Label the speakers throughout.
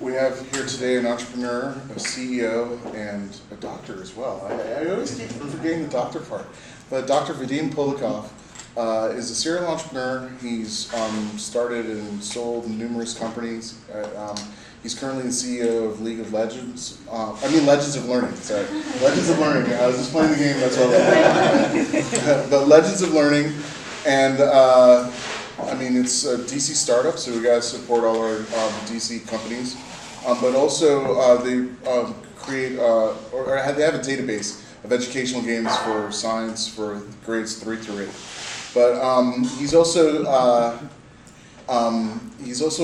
Speaker 1: We have here today an entrepreneur, a CEO, and a doctor as well. I always keep forgetting the doctor part. But Dr. Vadim Polikov is a serial entrepreneur. He's started and sold numerous companies. He's currently the CEO of League of Legends. Legends of Learning, sorry. Legends of Learning. I was just playing the game, that's what But Legends of Learning. And it's a DC startup, so we got to support all our DC companies. But also they create, they have a database of educational games for science for grades 3 through 8. But he's also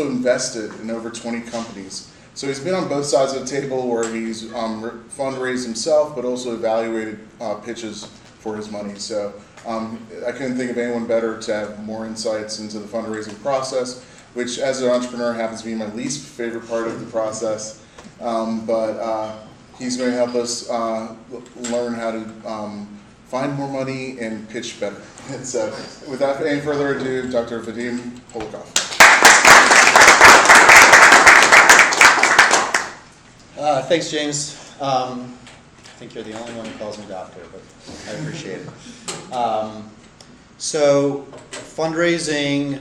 Speaker 1: invested in over 20 companies. So he's been on both sides of the table where he's fundraised himself, but also evaluated pitches for his money. So I couldn't think of anyone better to have more insights into the fundraising process, which as an entrepreneur happens to be my least favorite part of the process. But he's going to help us learn how to find more money and pitch better. So without any further ado, Dr. Vadim Polikov.
Speaker 2: Thanks, James. I think you're the only one who calls me doctor, but I appreciate it. So fundraising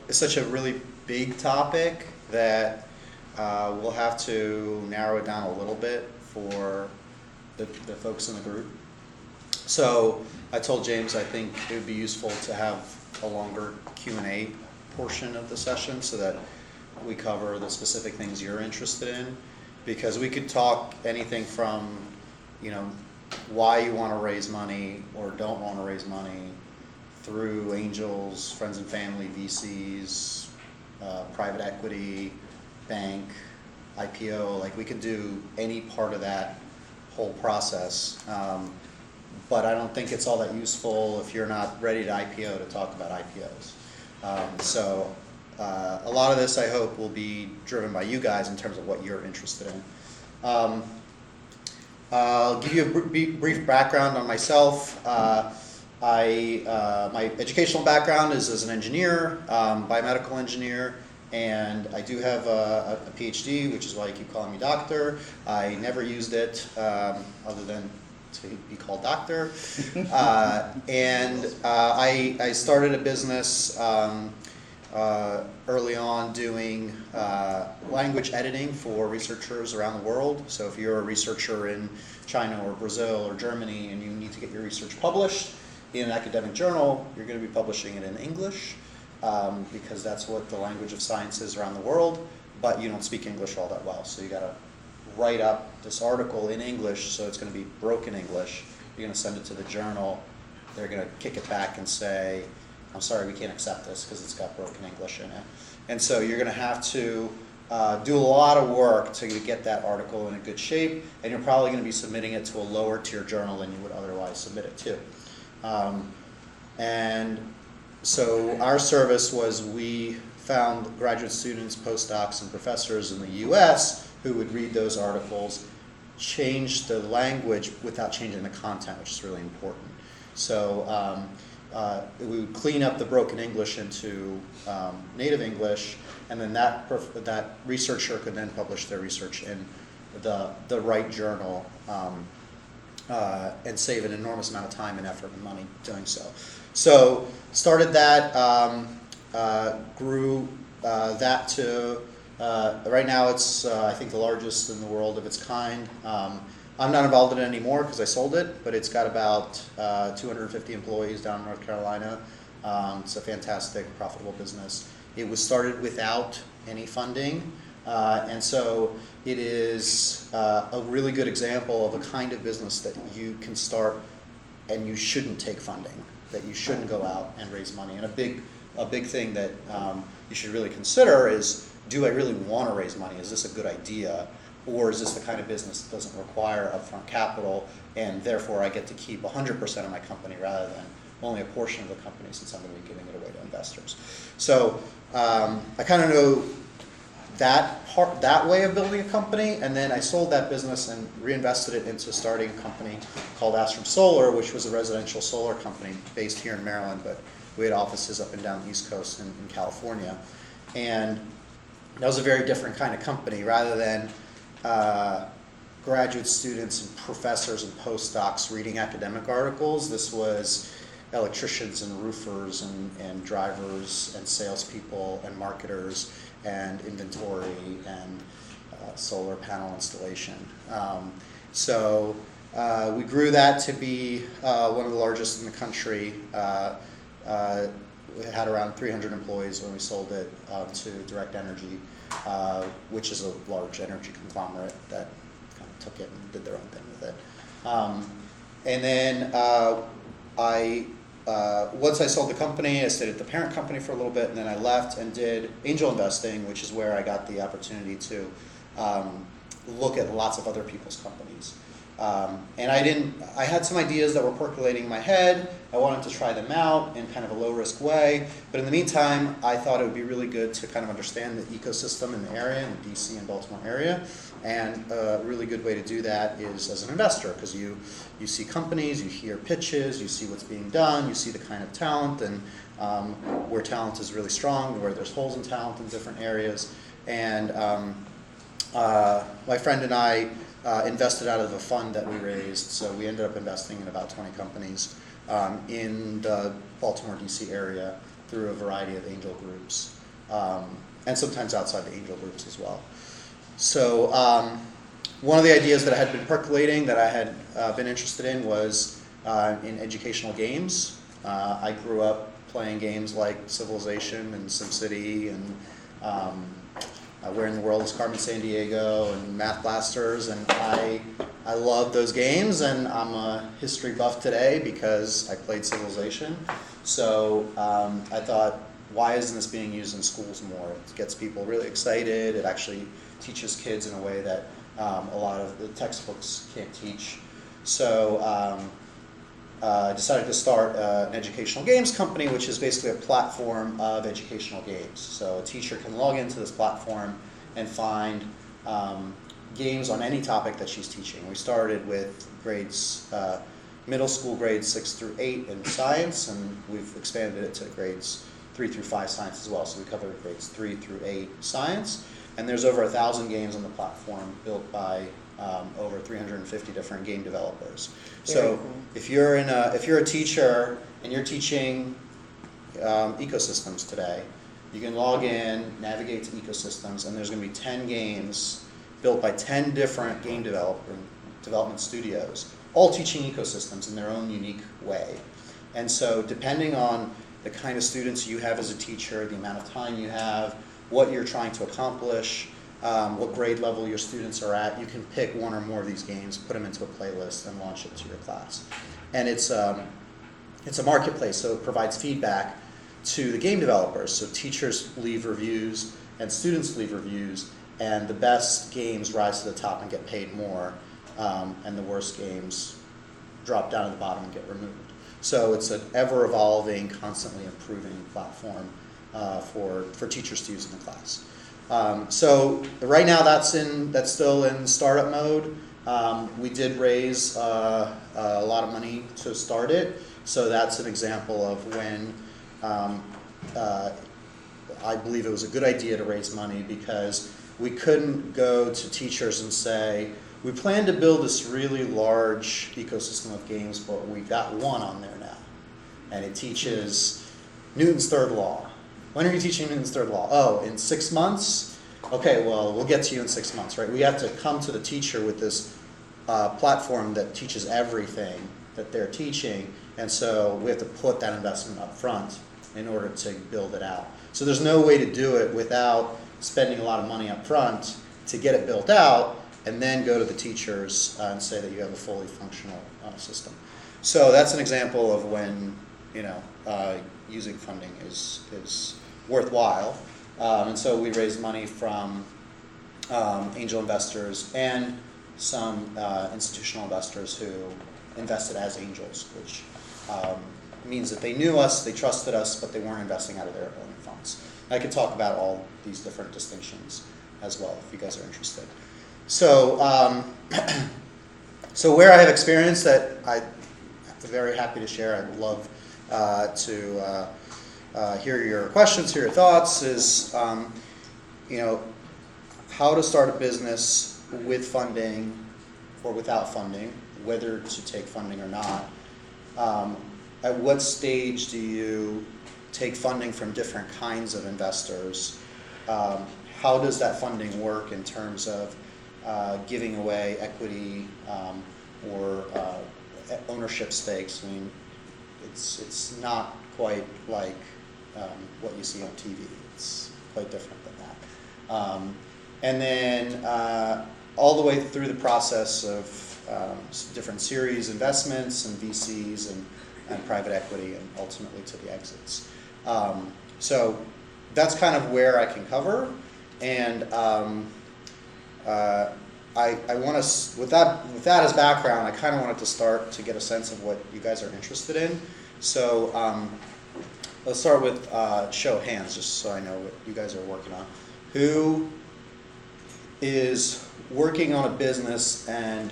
Speaker 2: is such a really big topic that we'll have to narrow it down a little bit for the folks in the group. So I told James I think it would be useful to have a longer Q&A portion of the session so that we cover the specific things you're interested in, because we could talk anything from, why you want to raise money or don't want to raise money, through angels, friends and family, VCs, private equity, bank, IPO. Like, we could do any part of that whole process. But I don't think it's all that useful if you're not ready to IPO to talk about IPOs. So a lot of this, I hope, will be driven by you guys in terms of what you're interested in. I'll give you a brief background on myself. My educational background is as an engineer, biomedical engineer, and I do have a PhD, which is why you keep calling me doctor. I never used it other than to be called doctor. I started a business early on doing language editing for researchers around the world. So if you're a researcher in China or Brazil or Germany and you need to get your research published in an academic journal, you're going to be publishing it in English because that's what the language of science is around the world, but you don't speak English all that well. So you got to write up this article in English, so it's going to be broken English. You're going to send it to the journal. They're going to kick it back and say, I'm sorry, we can't accept this because it's got broken English in it. And so you're going to have to do a lot of work to get that article in a good shape, and you're probably going to be submitting it to a lower tier journal than you would otherwise submit it to. And so our service was we found graduate students, postdocs, and professors in the US who would read those articles, change the language without changing the content, which is really important. So we would clean up the broken English into native English, and then that researcher could then publish their research in the right journal and save an enormous amount of time and effort and money doing so. So started that, grew that to right now it's I think the largest in the world of its kind. I'm not involved in it anymore because I sold it, but it's got about 250 employees down in North Carolina. It's a fantastic, profitable business. It was started without any funding, and so it is a really good example of a kind of business that you can start and you shouldn't take funding, that you shouldn't go out and raise money. And a big thing that you should really consider is, do I really want to raise money? Is this a good idea? Or is this the kind of business that doesn't require upfront capital, and therefore I get to keep 100% of my company rather than only a portion of the company since I'm going to be giving it away to investors? So I kind of know that way of building a company, and then I sold that business and reinvested it into starting a company called Astrum Solar, which was a residential solar company based here in Maryland, but we had offices up and down the East Coast in California. And That was a very different kind of company. Rather than graduate students and professors and postdocs reading academic articles, this was electricians and roofers and drivers and salespeople and marketers and inventory and solar panel installation. So we grew that to be one of the largest in the country. We had around 300 employees when we sold it to Direct Energy, which is a large energy conglomerate that kind of took it and did their own thing with it. And then once I sold the company, I stayed at the parent company for a little bit, and then I left and did angel investing, which is where I got the opportunity to look at lots of other people's companies. And I had some ideas that were percolating in my head. I wanted to try them out in kind of a low-risk way. But in the meantime, I thought it would be really good to kind of understand the ecosystem in the area, in the DC and Baltimore area. And a really good way to do that is as an investor, because you see companies, you hear pitches, you see what's being done, you see the kind of talent, and where talent is really strong, where there's holes in talent in different areas. And my friend and I invested out of a fund that we raised, so we ended up investing in about 20 companies in the Baltimore, D.C. area through a variety of angel groups, and sometimes outside the angel groups as well. So one of the ideas that I had been percolating that I had been interested in was in educational games. I grew up playing games like Civilization and SimCity and Where in the World is Carmen Sandiego and Math Blasters, and I love those games, and I'm a history buff today because I played Civilization. So I thought, why isn't this being used in schools more? It gets people really excited. It actually teaches kids in a way that a lot of the textbooks can't teach. So I decided to start an educational games company, which is basically a platform of educational games. So a teacher can log into this platform and find games on any topic that she's teaching. We started with grades, middle school grades 6 through 8 in science, and we've expanded it to grades 3 through 5 science as well. So we cover grades 3 through 8 science, and there's over 1,000 games on the platform built by over 350 different game developers. So if you're a teacher and you're teaching ecosystems today, you can log in, navigate to ecosystems, and there's going to be 10 games built by 10 different game development studios, all teaching ecosystems in their own unique way. And so depending on the kind of students you have as a teacher, the amount of time you have, what you're trying to accomplish, what grade level your students are at, you can pick one or more of these games, put them into a playlist, and launch it to your class. And it's a marketplace, so it provides feedback to the game developers. So teachers leave reviews and students leave reviews, and the best games rise to the top and get paid more, and the worst games drop down to the bottom and get removed. So it's an ever-evolving, constantly improving platform for teachers to use in the class. So right now that's still in startup mode. We did raise a lot of money to start it, so that's an example of when I believe it was a good idea to raise money, because we couldn't go to teachers and say, we plan to build this really large ecosystem of games, but we've got one on there now, and it teaches Newton's third law. When are you teaching Newton's third law? Oh, in 6 months? Okay, well, we'll get to you in 6 months, right? We have to come to the teacher with this platform that teaches everything that they're teaching, and so we have to put that investment up front in order to build it out. So there's no way to do it without spending a lot of money up front to get it built out, and then go to the teachers and say that you have a fully functional system. So that's an example of when using funding is worthwhile. And so we raised money from angel investors and some institutional investors who invested as angels, which means that they knew us, they trusted us, but they weren't investing out of their own funds. I could talk about all these different distinctions as well if you guys are interested. So, so where I have experience that I'm very happy to share, I'd love to hear your questions, hear your thoughts, is how to start a business with funding or without funding, whether to take funding or not. At what stage do you take funding from different kinds of investors? How does that funding work in terms of giving away equity or ownership stakes? I mean, it's not quite like what you see on TV. It's quite different than that. And then all the way through the process of different series investments and VCs and private equity and ultimately to the exits. So that's kind of where I can cover. And I want to, with that as background, I kind of wanted to start to get a sense of what you guys are interested in. So let's start with show of hands, just so I know what you guys are working on. Who is working on a business and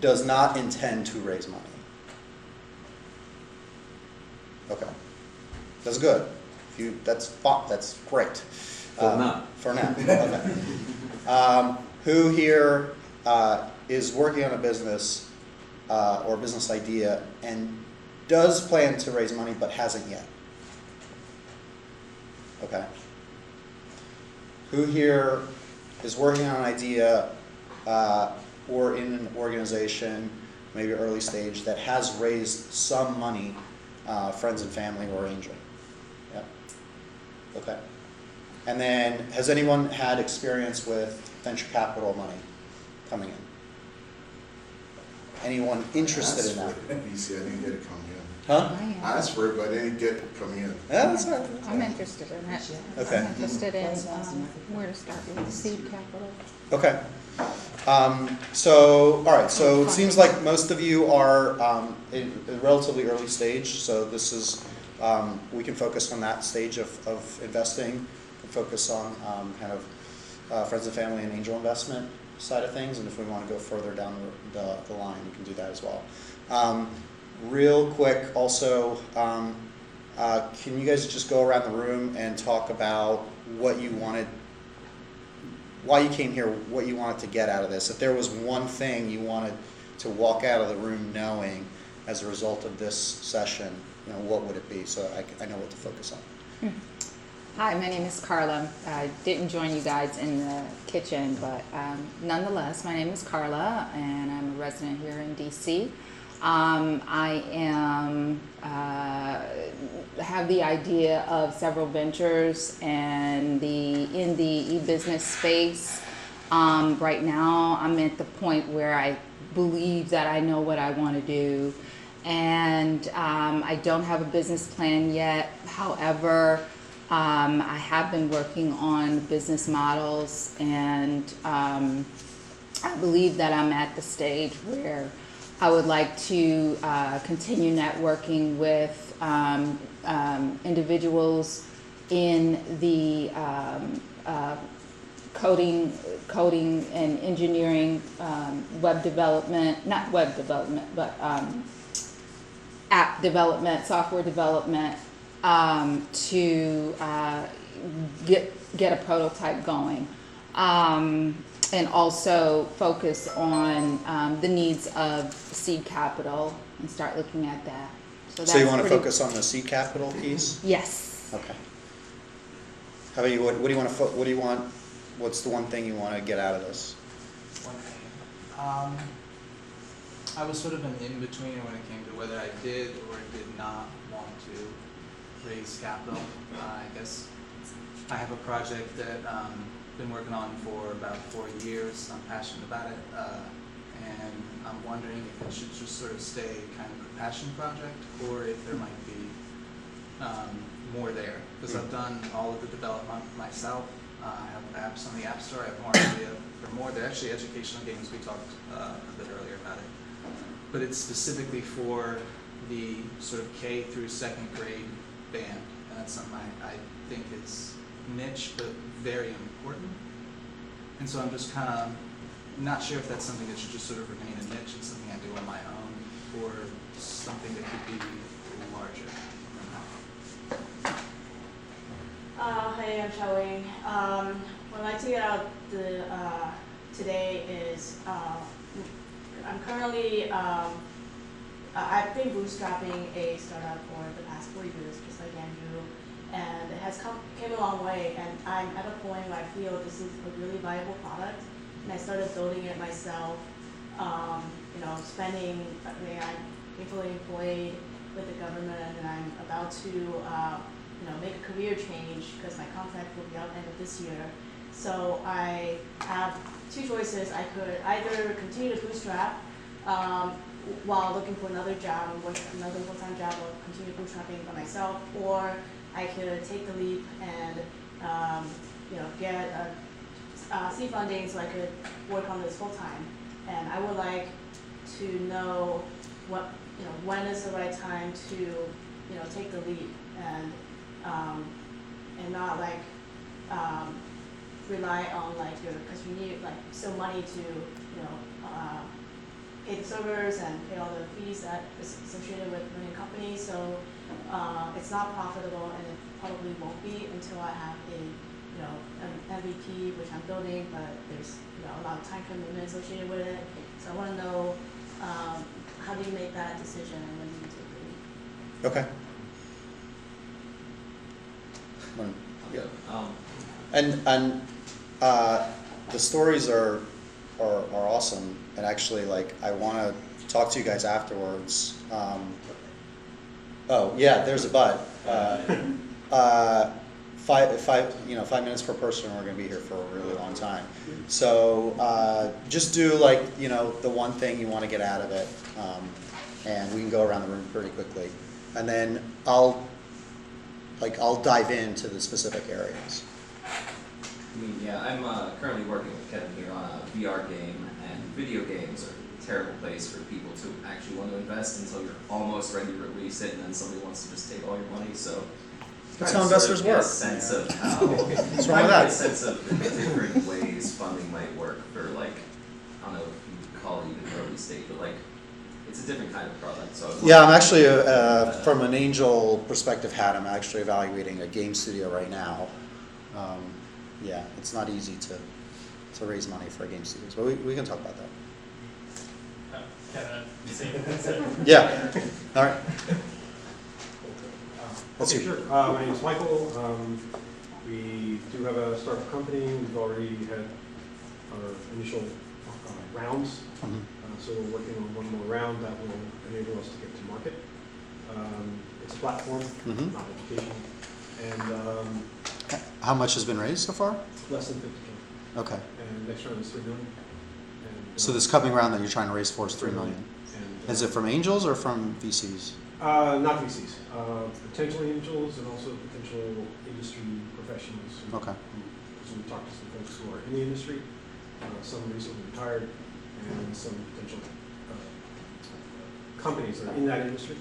Speaker 2: does not intend to raise money? Okay, that's good. That's great.
Speaker 3: For now.
Speaker 2: For now. Okay. Who here is working on a business or a business idea and does plan to raise money but hasn't yet? Okay. Who here is working on an idea or in an organization, maybe early stage, that has raised some money, friends and family or angel? Yeah. Okay. And then, has anyone had experience with venture capital money coming in? Anyone interested in that?
Speaker 1: VC, I didn't get it coming in.
Speaker 2: Huh?
Speaker 1: I asked for it, but I didn't get it coming in.
Speaker 2: Yeah, that's all right.
Speaker 4: I'm interested in it.
Speaker 2: Okay.
Speaker 4: I'm interested in where to start with seed capital.
Speaker 2: Okay. All right, so it seems like most of you are in a relatively early stage, so this is, we can focus on that stage of investing, focus on kind of friends and family and angel investment side of things, and if we want to go further down the line, we can do that as well. Real quick, also, can you guys just go around the room and talk about what you wanted, why you came here, what you wanted to get out of this? If there was one thing you wanted to walk out of the room knowing as a result of this session, what would it be? So I know what to focus on.
Speaker 4: Hi, my name is Carla. I didn't join you guys in the kitchen, but nonetheless, my name is Carla, and I'm a resident here in DC. I have the idea of several ventures and in the e-business space. Right now, I'm at the point where I believe that I know what I want to do, and I don't have a business plan yet. However, I have been working on business models, and I believe that I'm at the stage where I would like to continue networking with individuals in the coding and engineering, web development, not web development, but app development, software development, to get a prototype going. And also focus on the needs of seed capital and start looking at that.
Speaker 2: So you want to focus on the seed capital piece?
Speaker 4: Yes.
Speaker 2: Okay. How about you? What do you want? What's the one thing you want to get out of this?
Speaker 5: One thing. I was sort of an in-between when it came to whether I did or did not want to raise capital. I guess I have a project that been working on for about 4 years. I'm passionate about it, and I'm wondering if it should just sort of stay kind of a passion project, or if there might be more there. Because I've done all of the development myself. I have apps on the App Store. I have more idea for more. They're actually educational games. We talked a bit earlier about it, but it's specifically for the sort of K through second grade band, and that's something I think is niche but very important. And so I'm just kind of not sure if that's something that should just sort of remain a niche and something I do on my own, or something that could be larger.
Speaker 3: Hey, I'm Showing. What I'd like to get out today is I'm currently I've been bootstrapping a startup for the past 4 years, just like Andrew, and it has came a long way. And I'm at a point where I feel this is a really viable product, and I started building it myself. You know, spending. I'm gainfully employed with the government, and I'm about to you know, make a career change because my contract will be out end of this year. So I have two choices. I could either continue to bootstrap while looking for another job, another full-time job, or continue bootstrapping by myself, or I could take the leap and you know, get seed funding so I could work on this full-time. And I would like to know what, you know, when is the right time to, you know, take the leap and not like rely on like because you need like still money to, you know, pay the servers and pay all the fees that is associated with running a company. So it's not profitable, and it probably won't be until I have a, you know, an MVP, which I'm building, but there's, you know, a lot of time commitment associated with it. So I want to know how do you make that decision and when do you take the leap?
Speaker 2: Okay.
Speaker 6: Yeah.
Speaker 2: And the stories are awesome, and actually, like, I want to talk to you guys afterwards. Oh yeah, there's a but. 5 minutes per person. We're going to be here for a really long time. So just do like, you know, the one thing you want to get out of it, and we can go around the room pretty quickly, and then I'll dive into the specific areas.
Speaker 6: I mean, yeah, I'm currently working with Kevin here on a VR game, and video games are a terrible place for people to actually want to invest until you're almost ready to release it, and then somebody wants to just take all your money. So
Speaker 2: that's how investors work.
Speaker 6: A sense of how
Speaker 2: what's wrong with that?
Speaker 6: A sense of the different ways funding might work for, like, I don't know if you would call it even early stage, but like it's a different kind of product. So
Speaker 2: yeah, I'm actually from an angel perspective hat. I'm actually evaluating a game studio right now. Yeah, it's not easy to raise money for a game studio, but we can talk about that. Yeah. All right. Let's
Speaker 7: Okay,
Speaker 2: hear.
Speaker 7: sure. My name is Michael. We do have a startup company. We've already had our initial rounds.
Speaker 2: Mhm.
Speaker 7: So we're working on one more round that will enable us to get to market. It's a platform,
Speaker 2: Mhm.
Speaker 7: not education. And
Speaker 2: How much has been raised so far?
Speaker 7: less than 50K.
Speaker 2: Okay.
Speaker 7: And next round is $3 million. And,
Speaker 2: So this coming round that you're trying to raise for is $3 million.
Speaker 7: And,
Speaker 2: Is it from angels or from VCs?
Speaker 7: Not VCs. Potential angels and also potential industry professionals.
Speaker 2: Okay.
Speaker 7: So we talked to some folks who are in the industry, some recently retired, and some potential companies that are in that industry.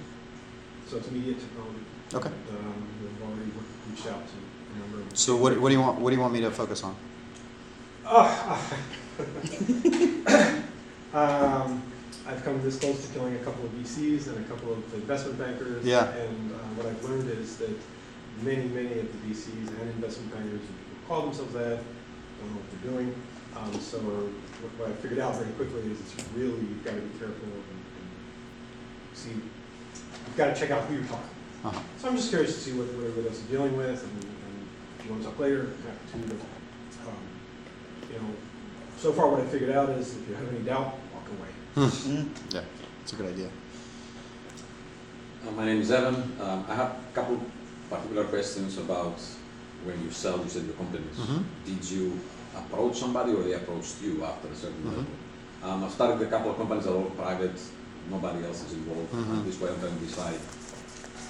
Speaker 7: So it's media technology.
Speaker 2: Okay.
Speaker 7: And, we've already reached out to a number of.
Speaker 2: So what do you want? What do you want me to focus on?
Speaker 7: I've come this close to killing a couple of VCs and a couple of investment bankers.
Speaker 2: Yeah.
Speaker 7: And what I've learned is that many of the VCs and investment bankers, and people who call themselves that, don't know what they're doing. So what I figured out very quickly is it's really, you've got to be careful and see, you've got to check out who you're talking to.
Speaker 2: Uh-huh.
Speaker 7: So I'm just curious to see what everybody else is dealing with, and if you want to talk later, happy to. You know, so far what I figured out is if you have any doubt, walk away.
Speaker 2: Yeah, it's a good idea.
Speaker 8: My name is Evan. I have a couple particular questions about when you sell, you said your companies.
Speaker 2: Mhm.
Speaker 8: Did you approach somebody or they approached you after a certain
Speaker 2: Mhm.
Speaker 8: level? I've started a couple of companies that are all private, nobody else is involved.
Speaker 2: Mhm.
Speaker 8: This way I'm trying to decide,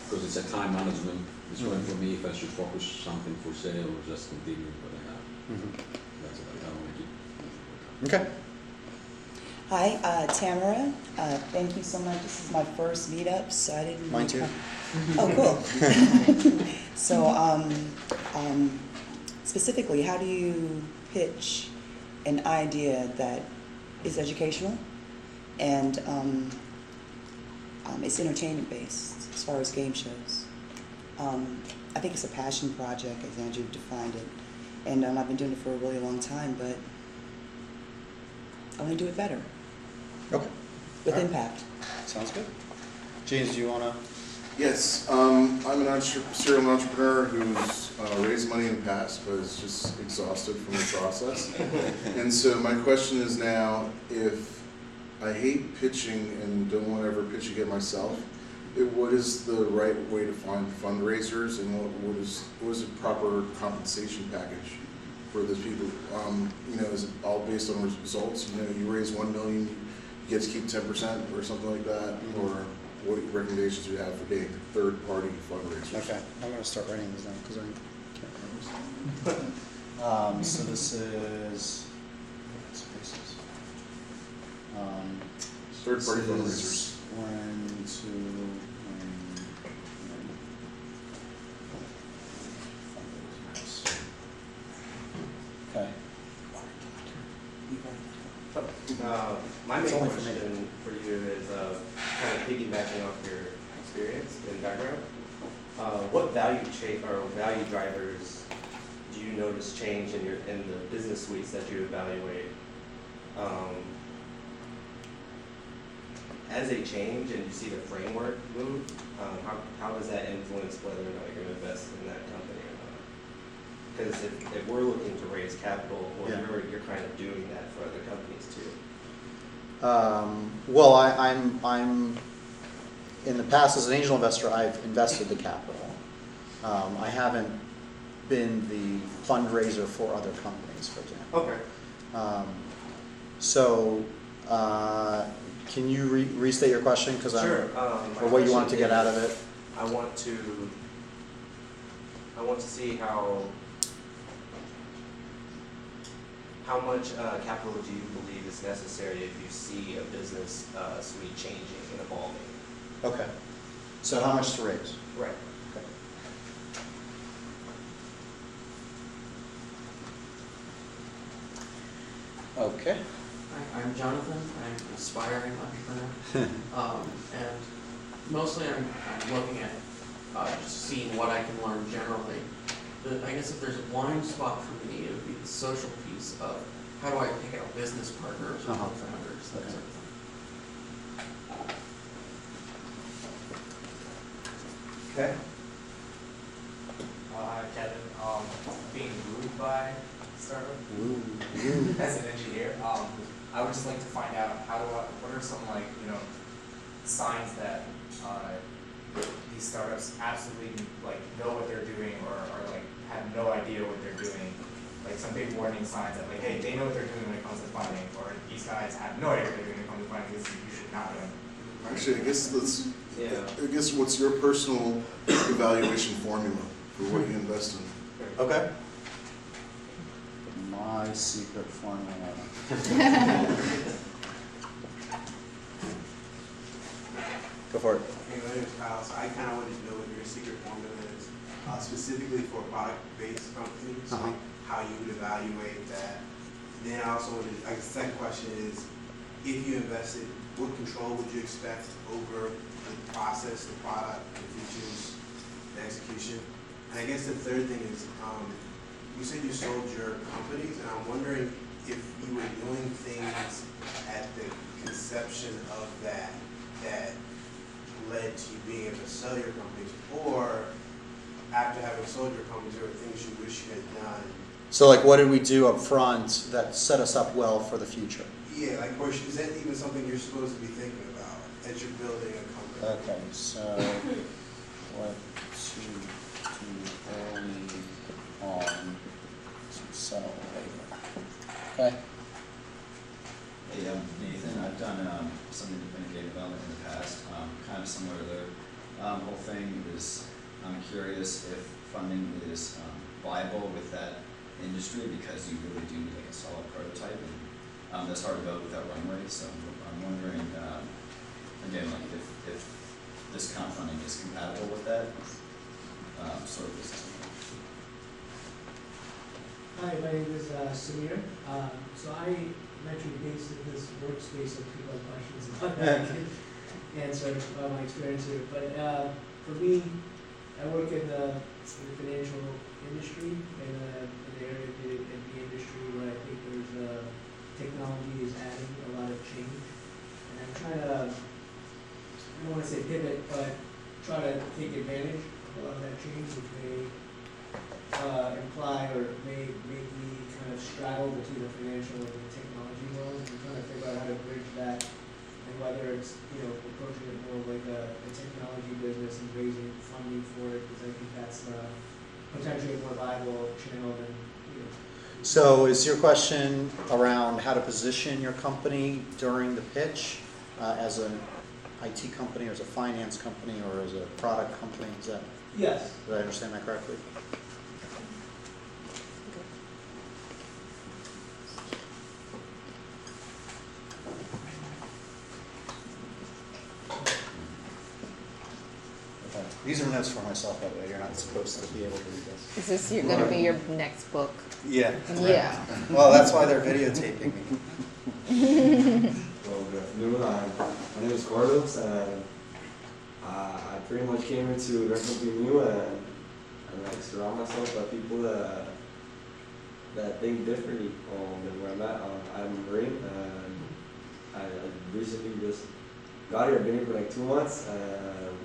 Speaker 8: because it's a time management, it's going for me if I should focus something for sale or just continue what I have.
Speaker 2: Mhm.
Speaker 8: That's about it. I don't want to keep.
Speaker 2: Okay.
Speaker 9: Hi, Tamara. Thank you so much. This is my first meetup, so I didn't.
Speaker 2: Mine too.
Speaker 9: Oh, cool. So, specifically, how do you pitch an idea that is educational and it's entertainment based as far as game shows? I think it's a passion project, as Andrew defined it. And I've been doing it for a really long time, but I want to do it better,
Speaker 2: Okay.
Speaker 9: with
Speaker 2: All right.
Speaker 9: impact.
Speaker 2: Sounds good. James, do you want to?
Speaker 1: Yes, I'm an serial entrepreneur who's raised money in the past, but is just exhausted from the process. And so my question is now, if I hate pitching and don't want to ever pitch again myself, what is the right way to find fundraisers, and what is the proper compensation package for those people? Is it all based on results? You raise $1 million, you get to keep 10% or something like that, or what recommendations do you have for getting third-party fundraisers?
Speaker 2: Okay, I'm going to start writing these down because I can't remember. So this is spaces.
Speaker 1: Third-party
Speaker 2: This
Speaker 1: fundraisers.
Speaker 2: is 1, 2, 3. Okay.
Speaker 10: My
Speaker 2: It's
Speaker 10: main
Speaker 2: only for me.
Speaker 10: question for you is kind of piggybacking off your experience and background. What value drivers do you notice change in the business suites that you evaluate? As they change and you see the framework move, how does that influence whether or not you're going to invest in that company or not? Because if we're looking to raise capital, well,
Speaker 2: Yeah.
Speaker 10: you're kind of doing that for other companies too.
Speaker 2: Well, I'm in the past as an angel investor, I've invested the capital. I haven't been the fundraiser for other companies, for example.
Speaker 10: Okay.
Speaker 2: So, can you restate your question? Because
Speaker 10: Sure.
Speaker 2: or what you wanted to get out of it?
Speaker 10: I want to see how much capital do you believe is necessary if you see a business suite changing and evolving?
Speaker 2: Okay. So how much to raise?
Speaker 10: Right.
Speaker 2: Okay. Okay.
Speaker 11: Hi, I'm Jonathan. I'm an aspiring entrepreneur. And mostly I'm looking at just seeing what I can learn generally. I guess if there's a blind spot for me, it would be the social piece of how do I pick out business partners or co-founders, that sort of thing.
Speaker 2: Okay.
Speaker 5: Kevin, being moved by startup
Speaker 2: Woo.
Speaker 5: as an engineer, I would just like to find out what are some signs that these startups absolutely know what they're doing or have no idea what they're doing. Like some big warning signs that hey, they know what they're doing when it comes to funding, or these guys have no idea what they're doing when it comes to funding. You should not do it.
Speaker 1: Actually, I guess what's your personal evaluation formula for what you invest in?
Speaker 2: Okay. My secret formula. Go for it.
Speaker 12: Hey, my name is Kyle. So I kind of wanted to know what your secret formula is, specifically for product-based companies, like how you would evaluate that. Then I also wanted, the second question is, if you invested, what control would you expect over the process, the product, the features, the execution? And I guess the third thing is, you said you sold your companies, and I'm wondering if you were doing things at the conception of that led to you being able to sell your companies, or after having sold your companies, there were things you wish you had done.
Speaker 2: So, what did we do up front that set us up well for the future?
Speaker 12: Yeah, is that even something you're supposed to be thinking about as you're building a company?
Speaker 2: Okay, so what to do early on to sell later. Okay.
Speaker 6: Hey, I'm Nathan. I've done some independent game development in the past, kind of similar to the whole thing is I'm curious if funding is viable with that industry because you really do need a solid prototype, and that's hard to build without runway. So I'm wondering, again, if this kind of funding is compatible with that sort of business.
Speaker 13: Hi, my name is Samir. So I mentioned based in this workspace of people have questions about that. I can answer my experience here. But for me, I work in the financial industry, in the area of the industry where I think there's technology is adding a lot of change. And I'm trying to, I don't want to say pivot, but try to take advantage of a lot of that change, which may imply or may make me kind of straddle between the financial and the technology world. I'm trying to figure out how to bridge that, and whether it's, approaching it more like a technology business and raising funding for it, because I think that's potentially a more viable channel than,
Speaker 2: So is your question around how to position your company during the pitch as an IT company, or as a finance company, or as a product company?
Speaker 13: Yes.
Speaker 2: Did I understand that correctly? Okay. These are notes for myself, by the way. You're not supposed to be able to read this.
Speaker 4: Is this going to be your next book?
Speaker 2: Yeah.
Speaker 4: Yeah.
Speaker 2: Well, that's why they're videotaping me.
Speaker 14: Well, good afternoon. My name is Carlos, and I pretty much came into learn something new, and I surround myself by people that think differently than where I'm at. I'm a Marine, and I recently just got here. I've been here for like 2 months, and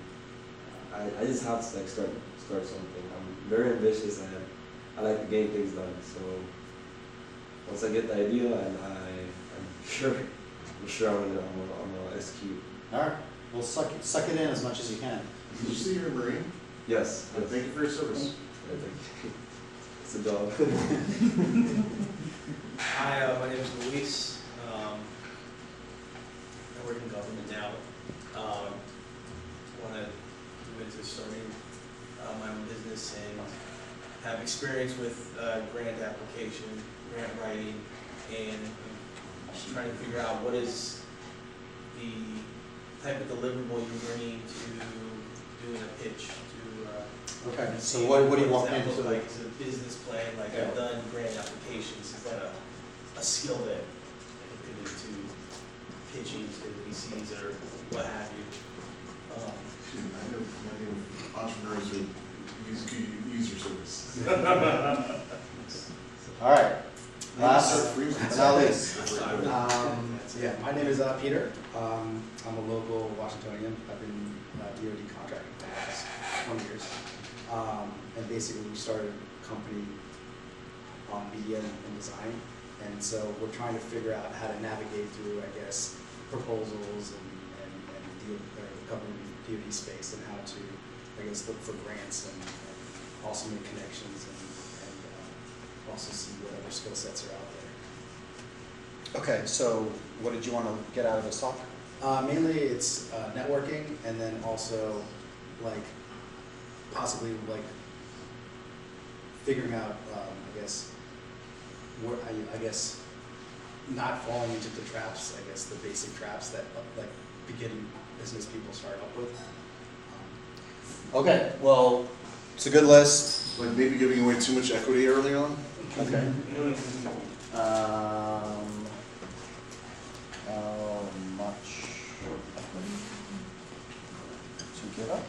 Speaker 14: I just have to start something. I'm very ambitious, and I like to get things done. So once I get the idea, and I'm sure I'm gonna execute.
Speaker 2: All right. Well, suck it in as much as you can.
Speaker 1: Did you say you're a Marine?
Speaker 14: Yes.
Speaker 1: Thank you for your service.
Speaker 14: It's a job.
Speaker 15: Hi, my name is Luis. I work in government now. Want to move into starting my own business and have experience with grant application, grant writing, and I'm just trying to figure out what is the type of deliverable you bring to doing a pitch to.
Speaker 2: Okay. So what do you want me to
Speaker 15: look like? Is it a business plan? Like I've done grant applications. Is that a skill that I can pivot to pitching to VCs or what have you?
Speaker 1: I know many entrepreneurs who use your service.
Speaker 2: All right. Last but not least.
Speaker 16: Yeah, my name is Peter. I'm a local Washingtonian. I've been DoD contracting for the last 20 years. And basically we started a company on media and design. And so we're trying to figure out how to navigate through, I guess, proposals and deal with the government DoD space, and how to, I guess, look for grants and also make connections and also see what other skill sets are out there.
Speaker 2: Okay, so what did you want to get out of this talk?
Speaker 16: Mainly it's networking, and then also like possibly like figuring out, I guess, where I guess not falling into the traps, I guess the basic traps that like beginning business people start up with.
Speaker 2: Okay, well, it's a good list.
Speaker 1: Like maybe giving away too much equity early on?
Speaker 2: Okay. How much equity to give up?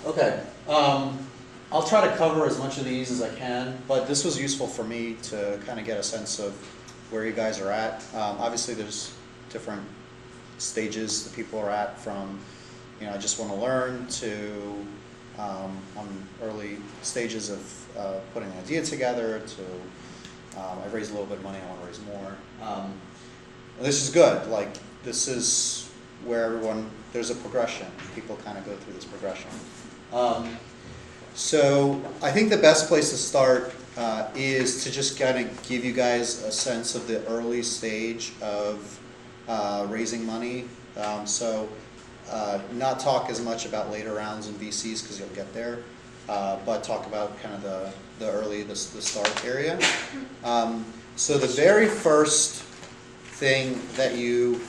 Speaker 2: Okay. I'll try to cover as much of these as I can, but this was useful for me to kind of get a sense of where you guys are at. Obviously, there's different stages that people are at, from, I just want to learn, to on early stages of putting an idea together, to I've raised a little bit of money, I want to raise more. This is good. Like, this is where there's a progression. People kind of go through this progression. So I think the best place to start is to just kind of give you guys a sense of the early stage of raising money. Not talk as much about later rounds in VCs, because you'll get there, but talk about kind of the start area. So the very first thing that you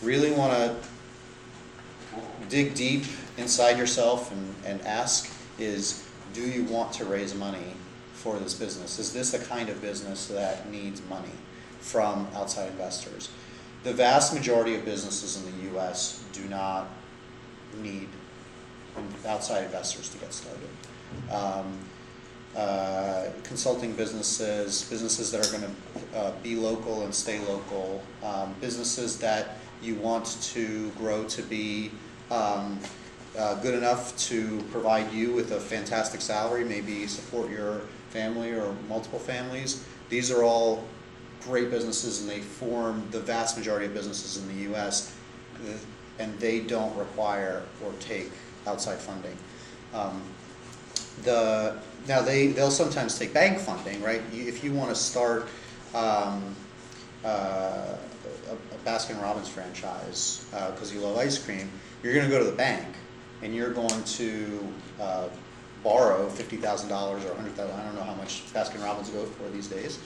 Speaker 2: really want to dig deep inside yourself and ask is, do you want to raise money for this business? Is this the kind of business that needs money from outside investors? The vast majority of businesses in the US do not need outside investors to get started. Consulting businesses that are going to be local and stay local, businesses that you want to grow to be good enough to provide you with a fantastic salary, maybe support your family or multiple families. These are all great businesses, and they form the vast majority of businesses in the U.S., and they don't require or take outside funding. Now they'll sometimes take bank funding, right? If you want to start a Baskin-Robbins franchise because you love ice cream, you're going to go to the bank and you're going to borrow $50,000 or $100,000. I don't know how much Baskin-Robbins go for these days.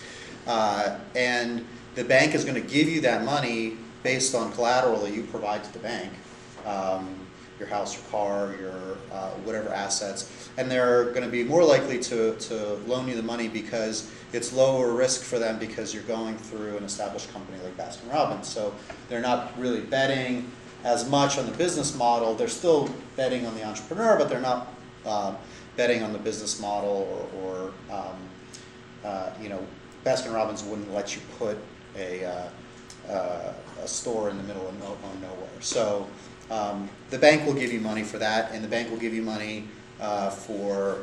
Speaker 2: And the bank is going to give you that money based on collateral that you provide to the bank, your house, your car, your whatever assets, and they're going to be more likely to loan you the money because it's lower risk for them because you're going through an established company like Baskin-Robbins. So they're not really betting as much on the business model. They're still betting on the entrepreneur, but they're not betting on the business model or Baskin-Robbins wouldn't let you put a store in the middle of nowhere. So the bank will give you money for that, and the bank will give you money for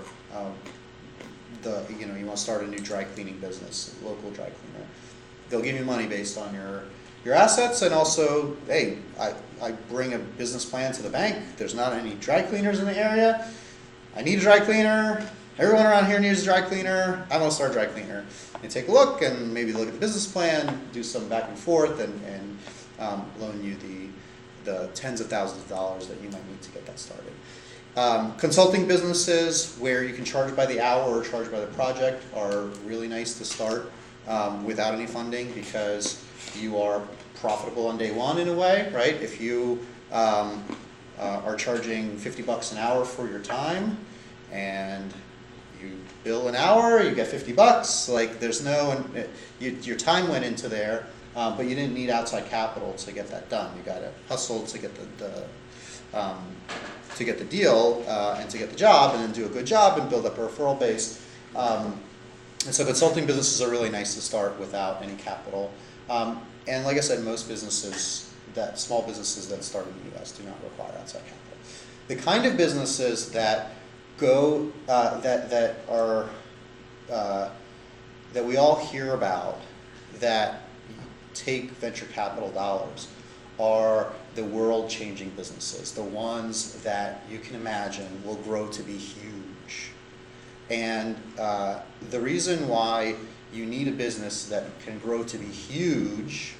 Speaker 2: you want to start a new dry cleaning business, a local dry cleaner. They'll give you money based on your assets, and also, hey, I bring a business plan to the bank. There's not any dry cleaners in the area. I need a dry cleaner. Everyone around here needs a dry cleaner. I want to start a dry cleaner. They take a look and maybe look at the business plan, do some back and forth, and loan you the tens of thousands of dollars that you might need to get that started. Consulting businesses where you can charge by the hour or charge by the project are really nice to start without any funding because you are profitable on day one in a way, right? If you are charging $50 an hour for your time and you bill an hour, you get $50. Like there's your time went into there, but you didn't need outside capital to get that done. You got to hustle to get the deal and to get the job, and then do a good job and build up a referral base. And so consulting businesses are really nice to start without any capital. And like I said, most small businesses that start in the U.S. do not require outside capital. The kind of businesses that that we all hear about that take venture capital dollars are the world-changing businesses, the ones that you can imagine will grow to be huge. And the reason why you need a business that can grow to be huge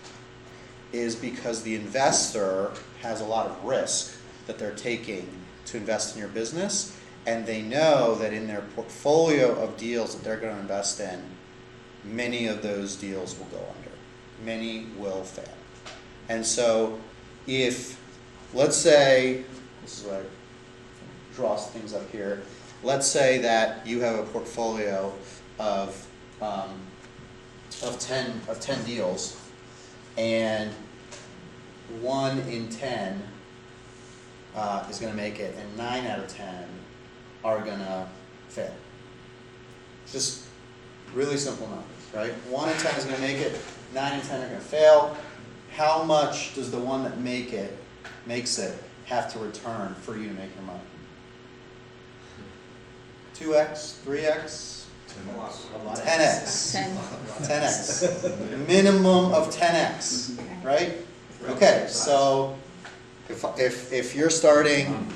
Speaker 2: is because the investor has a lot of risk that they're taking to invest in your business, and they know that in their portfolio of deals that they're going to invest in, many of those deals will go under. Many will fail. And so if, let's say, this is where I draw things up here, let's say that you have a portfolio of 10 deals, and 1 in 10 is going to make it, and 9 out of 10 are going to fail. Just really simple numbers, right? 1 in 10 is going to make it, 9 in 10 are going to fail. How much does the one that makes it have to return for you to make your money? 2x, 3x, 10x. 10x. Minimum of 10x, right? Okay, so if you're starting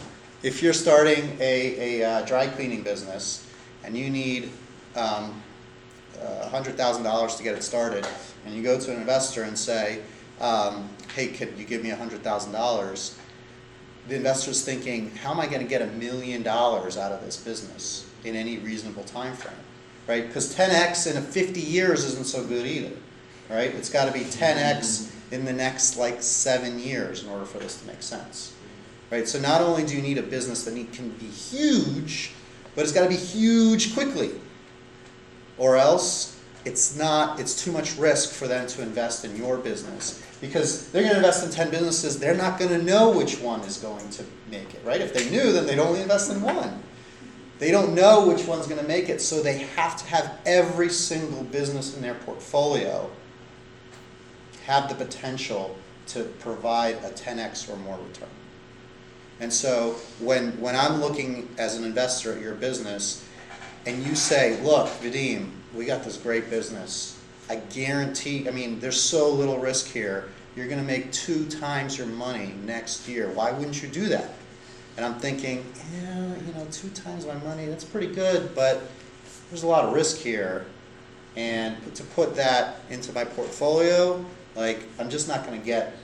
Speaker 2: a dry cleaning business and you need $100,000 to get it started, and you go to an investor and say, hey, could you give me $100,000? The investor's thinking, how am I going to get $1 million out of this business in any reasonable time frame, right? Because 10x in 50 years isn't so good either, right? It's got to be 10x in the next 7 years in order for this to make sense, right? So not only do you need a business that can be huge, but it's got to be huge quickly, or else it's too much risk for them to invest in your business, Because they're going to invest in 10 businesses, they're not going to know which one is going to make it, right? If they knew, then they'd only invest in one. They don't know which one's going to make it, so they have to have every single business in their portfolio have the potential to provide a 10x or more return. And so when I'm looking as an investor at your business, and you say, look, Vadim, we got this great business. I guarantee, I mean, there's so little risk here. You're going to make 2 times your money next year. Why wouldn't you do that? And I'm thinking, yeah, 2 times my money, that's pretty good, but there's a lot of risk here. And to put that into my portfolio, like, I'm just not going to get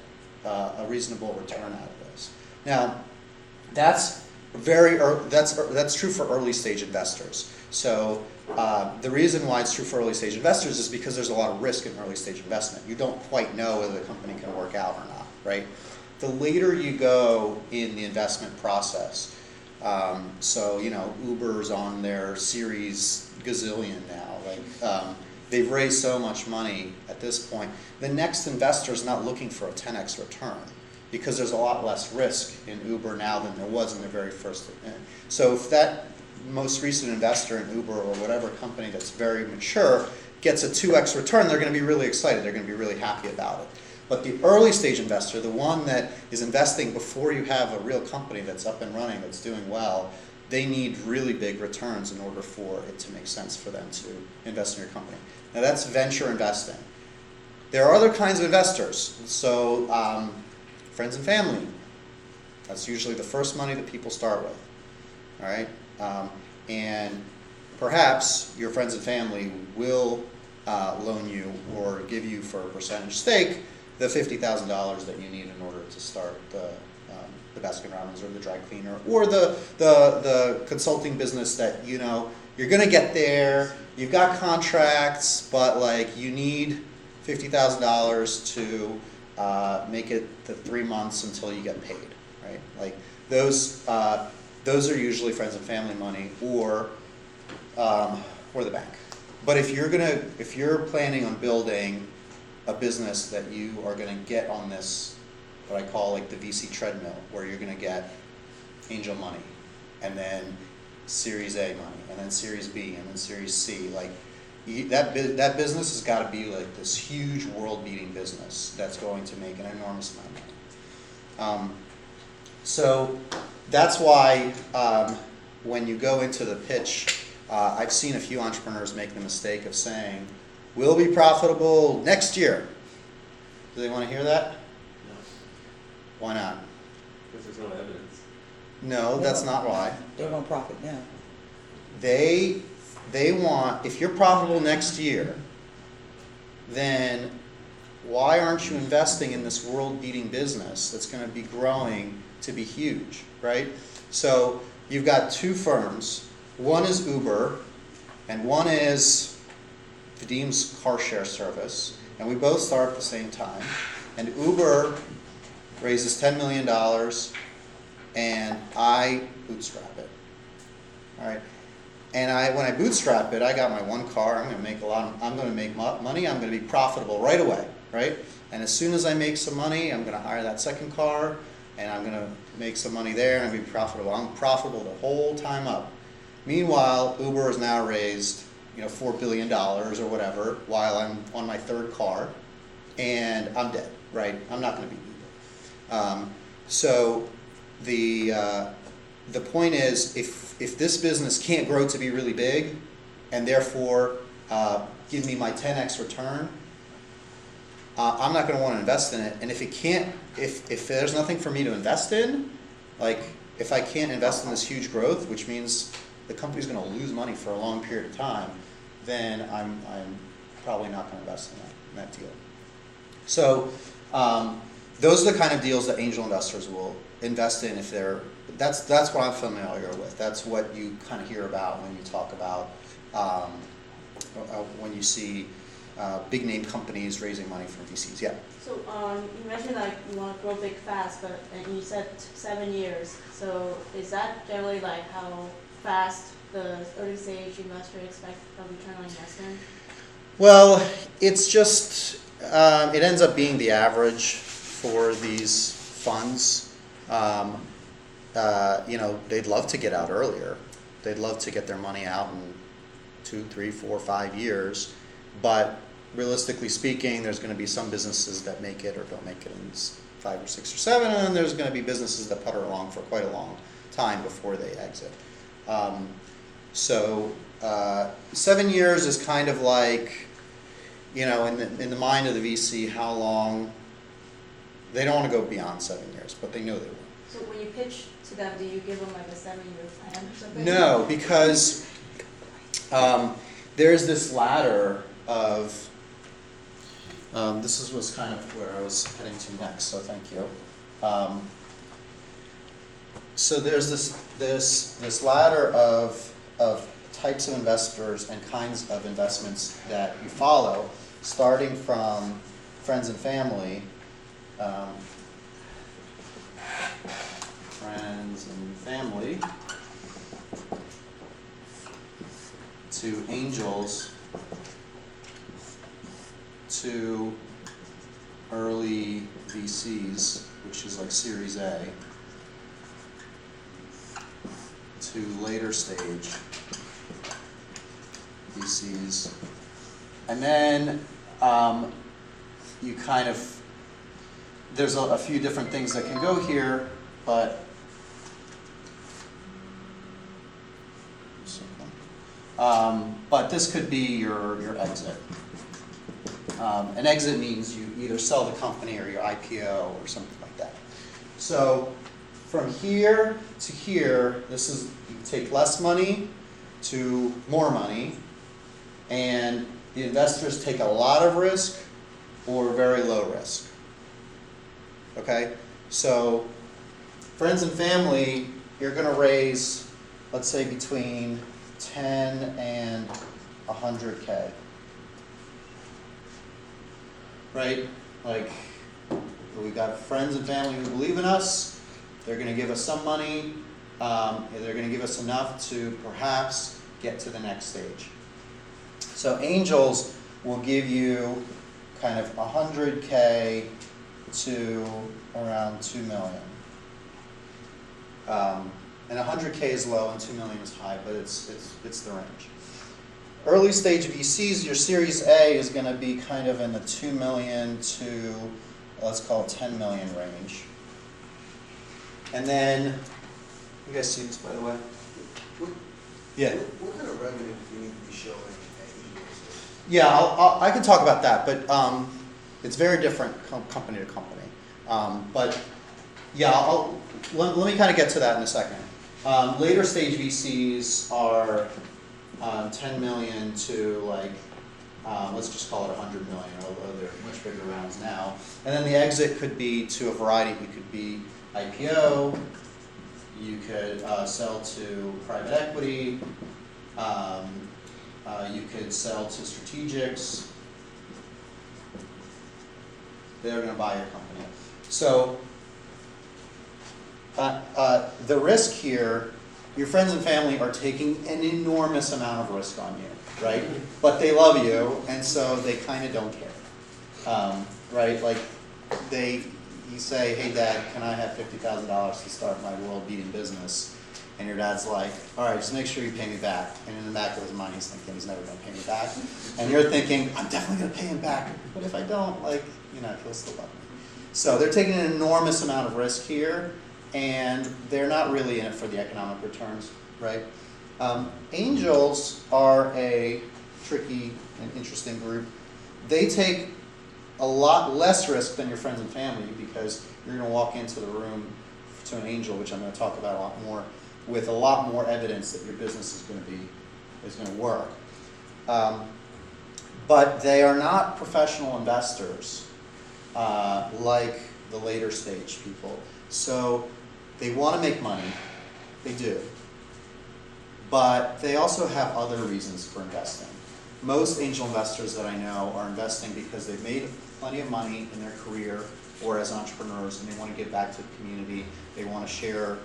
Speaker 2: a reasonable return out of this. Now, that's true for early stage investors. So the reason why it's true for early stage investors is because there's a lot of risk in early stage investment. You don't quite know whether the company can work out or not, right? The later you go in the investment process, so Uber's on their series Gazillion now, like they've raised so much money at this point. The next investor is not looking for a 10x return because there's a lot less risk in Uber now than there was in the very first. So if that most recent investor in Uber or whatever company that's very mature gets a 2x return, they're going to be really excited. They're going to be really happy about it. But the early stage investor, the one that is investing before you have a real company that's up and running, that's doing well, they need really big returns in order for it to make sense for them to invest in your company. Now that's venture investing. There are other kinds of investors. So friends and family. That's usually the first money that people start with. All right? And perhaps your friends and family will loan you or give you for a percentage stake the $50,000 that you need in order to start the Baskin-Robbins or the dry cleaner or the consulting business that you're going to get there. You've got contracts, but like you need $50,000 to make it the 3 months until you get paid, right? Like those are usually friends and family money or the bank. But if you're planning on building a business that you are going to get on this, what I call like the VC treadmill, where you're going to get angel money, and then Series A money, and then Series B, and then Series C. Like that business has got to be like this huge world-beating business that's going to make an enormous amount of money. So that's why when you go into the pitch, I've seen a few entrepreneurs make the mistake of saying, we'll be profitable next year. Do they want to hear that?
Speaker 10: No.
Speaker 2: Why not?
Speaker 10: Because there's no evidence.
Speaker 2: No, that's not why.
Speaker 9: They want profit now.
Speaker 2: They want, if you're profitable next year, then why aren't you investing in this world-beating business that's going to be growing to be huge, right? So you've got 2 firms. One is Uber, and one is Vadim's car share service, and we both start at the same time. And Uber raises $10 million, and I bootstrap it. All right. And when I bootstrap it, I got my one car. I'm going to make money. I'm going to be profitable right away, right? And as soon as I make some money, I'm going to hire that second car, and I'm going to make some money there, and I'm going to be profitable. I'm profitable the whole time up. Meanwhile, Uber has now raised, $4 billion or whatever, while I'm on my 3rd car, and I'm dead, right? I'm not going to beat Uber. So the point is, if this business can't grow to be really big, and therefore give me my 10x return, I'm not going to want to invest in it. And if there's nothing for me to invest in, like if I can't invest in this huge growth, which means the company's going to lose money for a long period of time, then I'm probably not going to invest in that deal. So those are the kind of deals that angel investors will invest in if they're. That's what I'm familiar with. That's what you kind of hear about when you talk about when you see big name companies raising money from VCs. Yeah.
Speaker 3: So you mentioned like you want to grow big fast, and you said 7 years. So is that generally like how fast the early stage investor expects a return on investment?
Speaker 2: Well, it's just It ends up being the average for these funds. They'd love to get out earlier. They'd love to get their money out in 2, 3, 4, 5 years. But realistically speaking, there's going to be some businesses that make it or don't make it in 5 or 6 or 7, and there's going to be businesses that putter along for quite a long time before they exit. 7 years is kind of like, in the mind of the VC, how long. They don't want to go beyond 7 years, but they know they will.
Speaker 3: So when you pitch to them, do you give them like a 7-year plan or something?
Speaker 2: No, because there's this ladder of. This was kind of where I was heading to next, so thank you. So there's this ladder of types of investors and kinds of investments that you follow, starting from friends and family, to angels, to early VCs, which is like Series A, to later stage VCs. And then you kind of, there's a few different things that can go here, but this could be your exit. An exit means you either sell the company or your IPO or something like that. So from here to here, this is, you take less money to more money, and the investors take a lot of risk or very low risk. Okay? So friends and family, you're going to raise, let's say, between 10 and 100K. Right? Like, we've got friends and family who believe in us. They're going to give us some money. They're going to give us enough to perhaps get to the next stage. So angels will give you kind of 100K to around 2 million. And 100K is low and 2 million is high, but it's the range. Early stage VCs, your Series A is going to be kind of in the 2 million to, let's call it 10 million range. And then, you guys see this, by the way? Yeah.
Speaker 12: What kind of revenue do you need to be showing at Eagles?
Speaker 2: Yeah, I can talk about that, but it's very different company to company. But yeah, let me kind of get to that in a second. Later stage VCs are 10 million to like, let's just call it 100 million, although they're much bigger rounds now. And then the exit could be to a variety. You could be IPO, you could sell to private equity, you could sell to strategics. They're going to buy your company. So the risk here, your friends and family are taking an enormous amount of risk on you, right? But they love you, and so they kind of don't care, right? Like you say, hey Dad, can I have $50,000 to start my world-beating business? And your dad's like, all right, just make sure you pay me back. And in the back of his mind, he's thinking he's never going to pay me back. And you're thinking, I'm definitely going to pay him back. But if I don't, he'll still love me. So they're taking an enormous amount of risk here, and they're not really in it for the economic returns, right? Angels are a tricky and interesting group. They take a lot less risk than your friends and family because you're going to walk into the room to an angel, which I'm going to talk about a lot more, with a lot more evidence that your business is going to work. But they are not professional investors like the later stage people. So they want to make money, they do, but they also have other reasons for investing. Most angel investors that I know are investing because they've made plenty of money in their career or as entrepreneurs, and they want to give back to the community. They want to share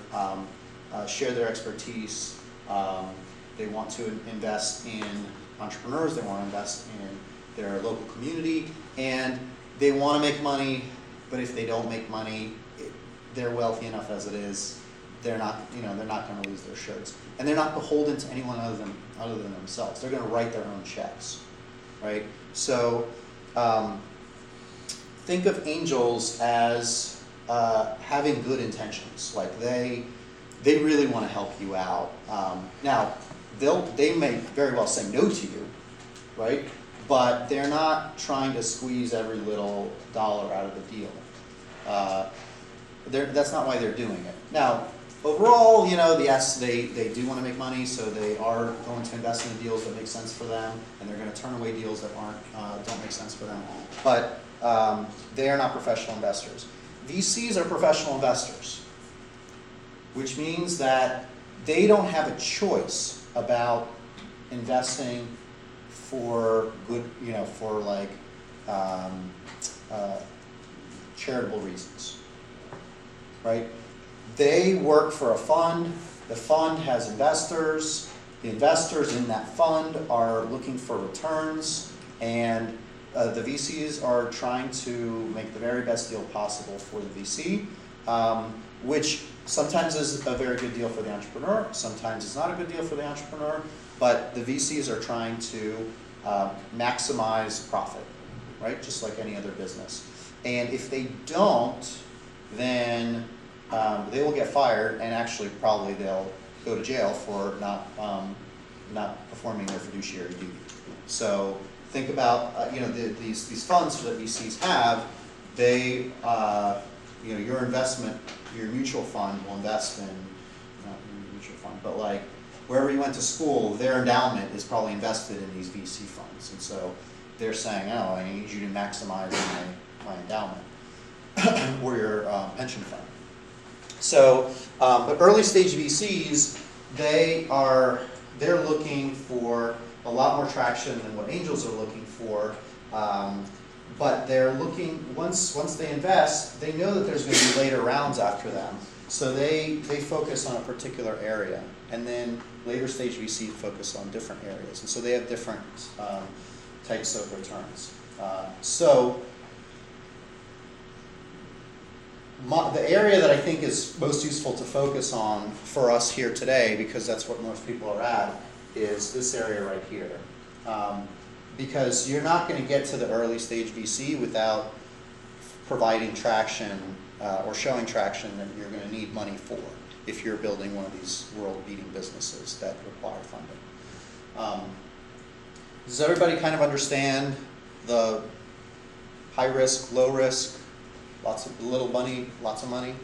Speaker 2: their expertise. They want to invest in entrepreneurs. They want to invest in they're a local community, and they want to make money, but if they don't make money, they're wealthy enough as it is. They're not going to lose their shirts, and they're not beholden to anyone other than themselves. They're going to write their own checks, right? So think of angels as having good intentions. Like they really want to help you out. Now, they may very well say no to you, right? But they're not trying to squeeze every little dollar out of the deal. That's not why they're doing it. Now, overall, yes, they do want to make money, so they are going to invest in the deals that make sense for them, and they're going to turn away deals that don't make sense for them. But they are not professional investors. VCs are professional investors, which means that they don't have a choice about investing for good, for like charitable reasons, right? They work for a fund. The fund has investors. The investors in that fund are looking for returns, and the VCs are trying to make the very best deal possible for the VC, which sometimes is a very good deal for the entrepreneur. Sometimes it's not a good deal for the entrepreneur, but the VCs are trying to maximize profit, right? Just like any other business. And if they don't, then they will get fired, and actually probably they'll go to jail for not performing their fiduciary duty. So think about these funds that VCs have. They your investment, your mutual fund will invest in not your mutual fund, but like wherever you went to school, their endowment is probably invested in these VC funds, and so they're saying, oh, I need you to maximize my endowment or your pension fund. So, but early stage VCs, they're looking for a lot more traction than what angels are looking for. But they're looking, once they invest, they know that there's going to be later rounds after them. So they focus on a particular area, and then later stage VC focus on different areas, and so they have different types of returns. The area that I think is most useful to focus on for us here today, because that's what most people are at, is this area right here. Because you're not going to get to the early stage VC without providing traction or showing traction that you're going to need money for if you're building one of these world-beating businesses that require funding. Does everybody kind of understand the high risk, low risk, lots of little money, lots of money?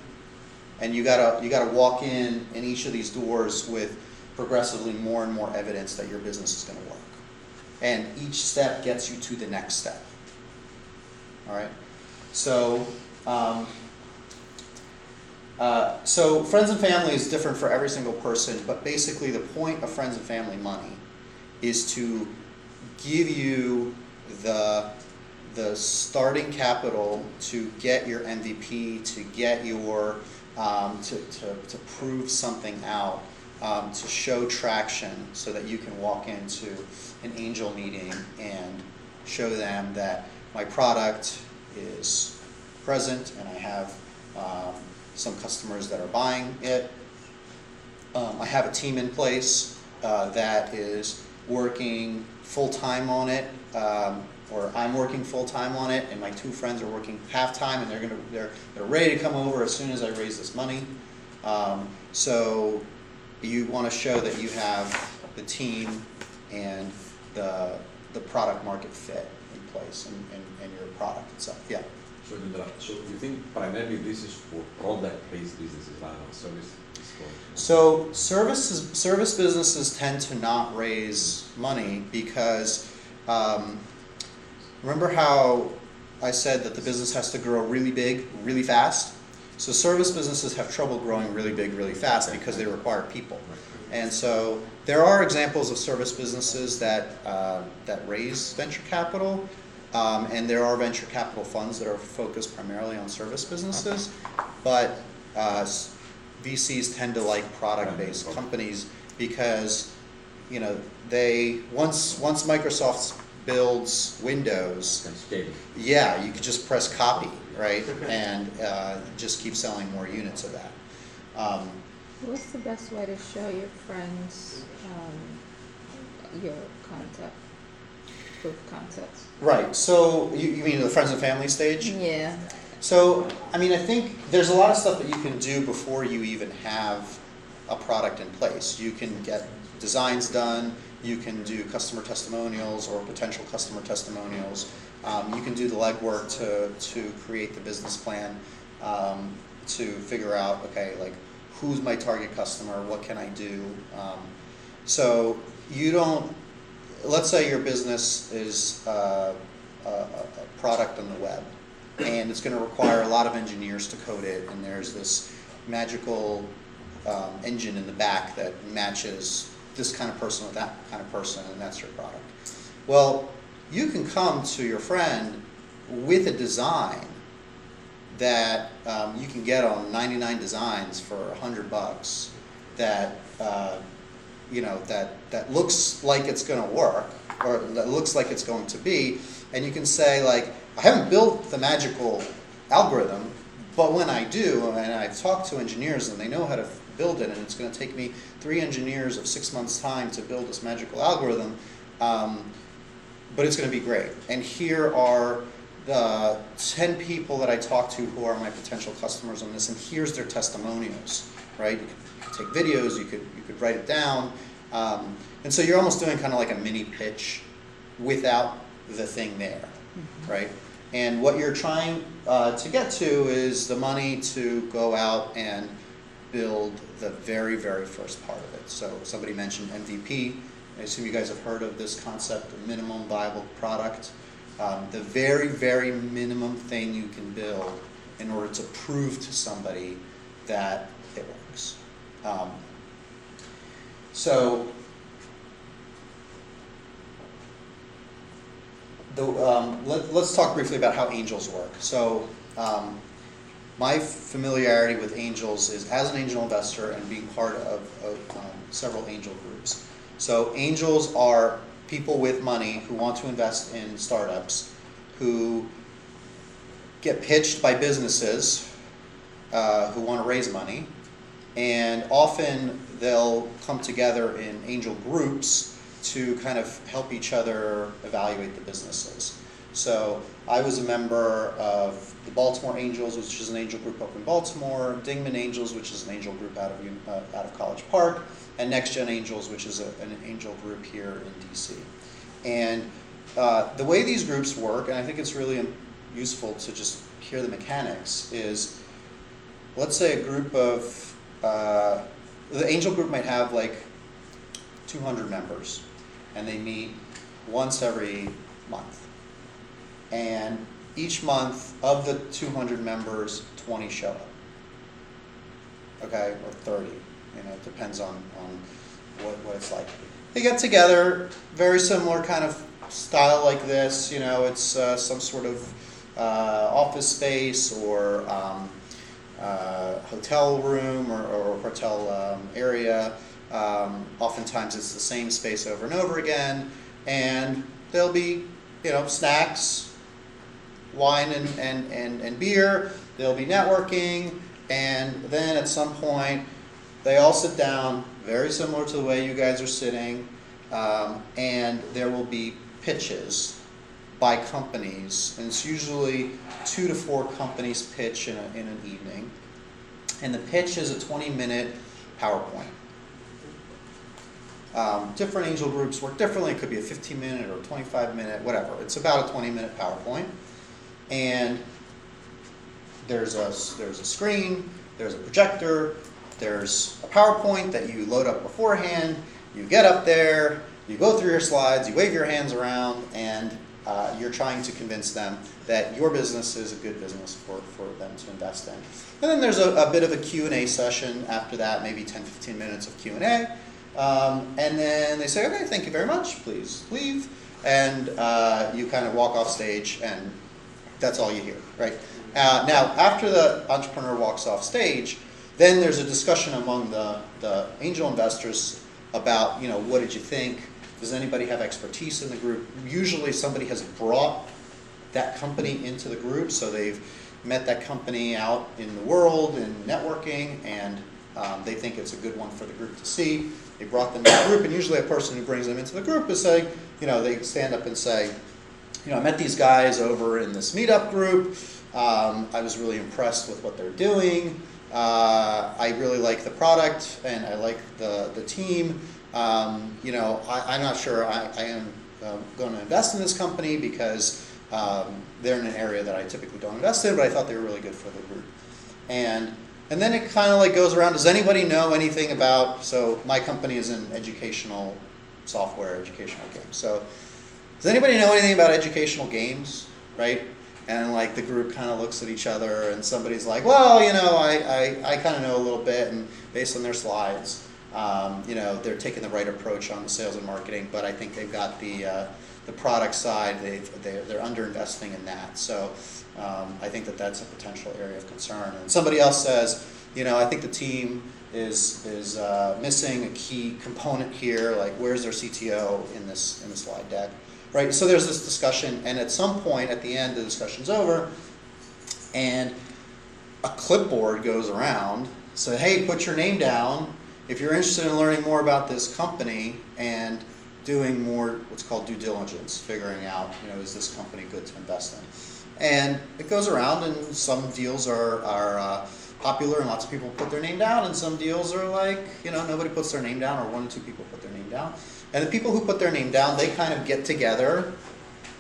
Speaker 2: And you gotta walk in each of these doors with progressively more and more evidence that your business is going to work. And each step gets you to the next step. All right? So, so friends and family is different for every single person, but basically the point of friends and family money is to give you the starting capital to get your MVP, to get your to prove something out, to show traction, so that you can walk into an angel meeting and show them that my product is present and I have some customers that are buying it. I have a team in place that is working full-time on it, or I'm working full-time on it, and my two friends are working half-time, and they're ready to come over as soon as I raise this money. So you want to show that you have the team and the product market fit in place, and your product itself. Yeah.
Speaker 8: So you think primarily this is for product-based businesses, not service?
Speaker 2: So service businesses tend to not raise money because remember how I said that the business has to grow really big, really fast? So service businesses have trouble growing really big, really fast because they require people. And so there are examples of service businesses that raise venture capital, and there are venture capital funds that are focused primarily on service businesses, but VCs tend to like product-based companies because, they once Microsoft's builds windows,
Speaker 8: Can scale it.
Speaker 2: yeah, you could just press copy, right? And just keep selling more units of that.
Speaker 4: What's the best way to show your friends your concept, proof concepts?
Speaker 2: Right, so you mean the friends and family stage?
Speaker 4: Yeah.
Speaker 2: So, I mean, I think there's a lot of stuff that you can do before you even have a product in place. You can get designs done, you can do customer testimonials or potential customer testimonials. You can do the legwork to create the business plan, to figure out, okay, like, who's my target customer, what can I do? So you don't, let's say your business is a product on the web, and it's going to require a lot of engineers to code it, and there's this magical engine in the back that matches this kind of person with that kind of person, and that's your product. Well, you can come to your friend with a design that you can get on 99 Designs for $100 that that looks like it's going to work, or that looks like it's going to be, and you can say, like, I haven't built the magical algorithm, but when I do, and I've talked to engineers and they know how to build it, and it's going to take me 3 engineers of 6 months' time to build this magical algorithm, but it's going to be great. And here are the 10 people that I talked to who are my potential customers on this, and here's their testimonials, right? You could take videos, you could write it down, and so you're almost doing kind of like a mini pitch without the thing there, right? And what you're trying to get to is the money to go out and build the very, very first part of it. So somebody mentioned MVP. I assume you guys have heard of this concept of minimum viable product. The very, very minimum thing you can build in order to prove to somebody that it works. Let's talk briefly about how angels work. So my familiarity with angels is as an angel investor and being part of several angel groups. So angels are people with money who want to invest in startups, who get pitched by businesses who want to raise money, and often they'll come together in angel groups to kind of help each other evaluate the businesses. So I was a member of the Baltimore Angels, which is an angel group up in Baltimore, Dingman Angels, which is an angel group out of College Park, and Next Gen Angels, which is an angel group here in DC. And the way these groups work, and I think it's really useful to just hear the mechanics, is let's say a group of, the angel group might have like 200 members, and they meet once every month. And each month of the 200 members, 20 show up, okay, or 30. It depends on what it's like. They get together, very similar kind of style like this. It's some sort of office space or hotel room or hotel area. Oftentimes it's the same space over and over again, and there'll be snacks, wine and beer. There'll be networking, and then at some point they all sit down, very similar to the way you guys are sitting, and there will be pitches by companies, and it's usually 2 to 4 companies pitch in an evening, and the pitch is a 20-minute PowerPoint. Different angel groups work differently. It could be a 15-minute or 25-minute, whatever. It's about a 20-minute PowerPoint, and there's a screen, there's a projector, there's a PowerPoint that you load up beforehand. You get up there, you go through your slides, you wave your hands around, and you're trying to convince them that your business is a good business for them to invest in. And then there's a bit of a Q&A session after that, maybe 10-15 minutes of Q&A. And then they say, okay, thank you very much, please leave. And you kind of walk off stage, and that's all you hear, right? Now, after the entrepreneur walks off stage, then there's a discussion among the angel investors about, what did you think? Does anybody have expertise in the group? Usually somebody has brought that company into the group, so they've met that company out in the world in networking, and they think it's a good one for the group to see. They brought them into the group, and usually a person who brings them into the group is saying, they stand up and say, I met these guys over in this meetup group. I was really impressed with what they're doing. I really like the product, and I like the team. I'm not sure I am going to invest in this company because they're in an area that I typically don't invest in, but I thought they were really good for the group. And then it kind of like goes around, does anybody know anything about, so my company is in educational software, educational games. So does anybody know anything about educational games, right? And like the group kind of looks at each other, and somebody's like, well, I kind of know a little bit, and based on their slides, they're taking the right approach on the sales and marketing, but I think they've got the product side, they're under-investing in that. So I think that's a potential area of concern. And somebody else says, I think the team is missing a key component here, like where's their CTO in this slide deck, right? So there's this discussion, and at some point at the end, the discussion's over, and a clipboard goes around, so hey, put your name down if you're interested in learning more about this company and doing more what's called due diligence, figuring out, is this company good to invest in? And it goes around, and some deals are popular and lots of people put their name down, and some deals are like, nobody puts their name down, or 1 or 2 people put their name down. And the people who put their name down, they kind of get together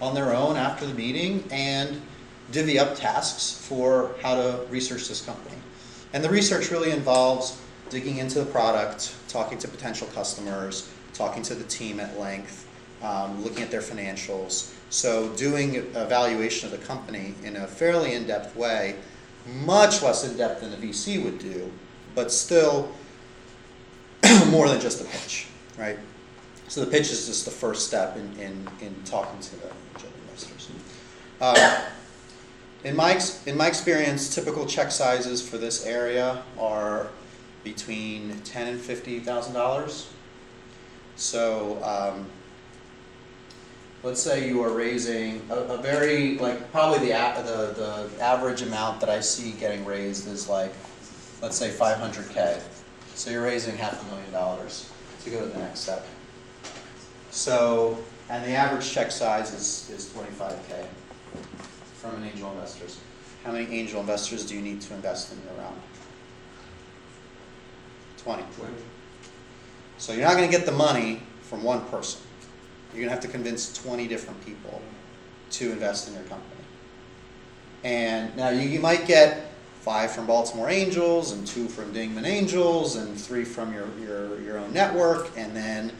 Speaker 2: on their own after the meeting and divvy up tasks for how to research this company. And the research really involves digging into the product, talking to potential customers, talking to the team at length, looking at their financials. So doing evaluation of the company in a fairly in-depth way, much less in-depth than a VC would do, but still more than just a pitch, right? So the pitch is just the first step in talking to the angel investors. In my experience, typical check sizes for this area are between $10,000 and $50,000. So let's say you are raising a very, probably the average amount that I see getting raised is let's say $500K. So you're raising $500,000 to go to the next step. So, and the average check size is $25K from an angel investors. How many angel investors do you need to invest in your round? 20. So you're not going to get the money from one person. You're going to have to convince 20 different people to invest in your company. And now you might get 5 from Baltimore Angels, and 2 from Dingman Angels, and 3 from your own network, and then,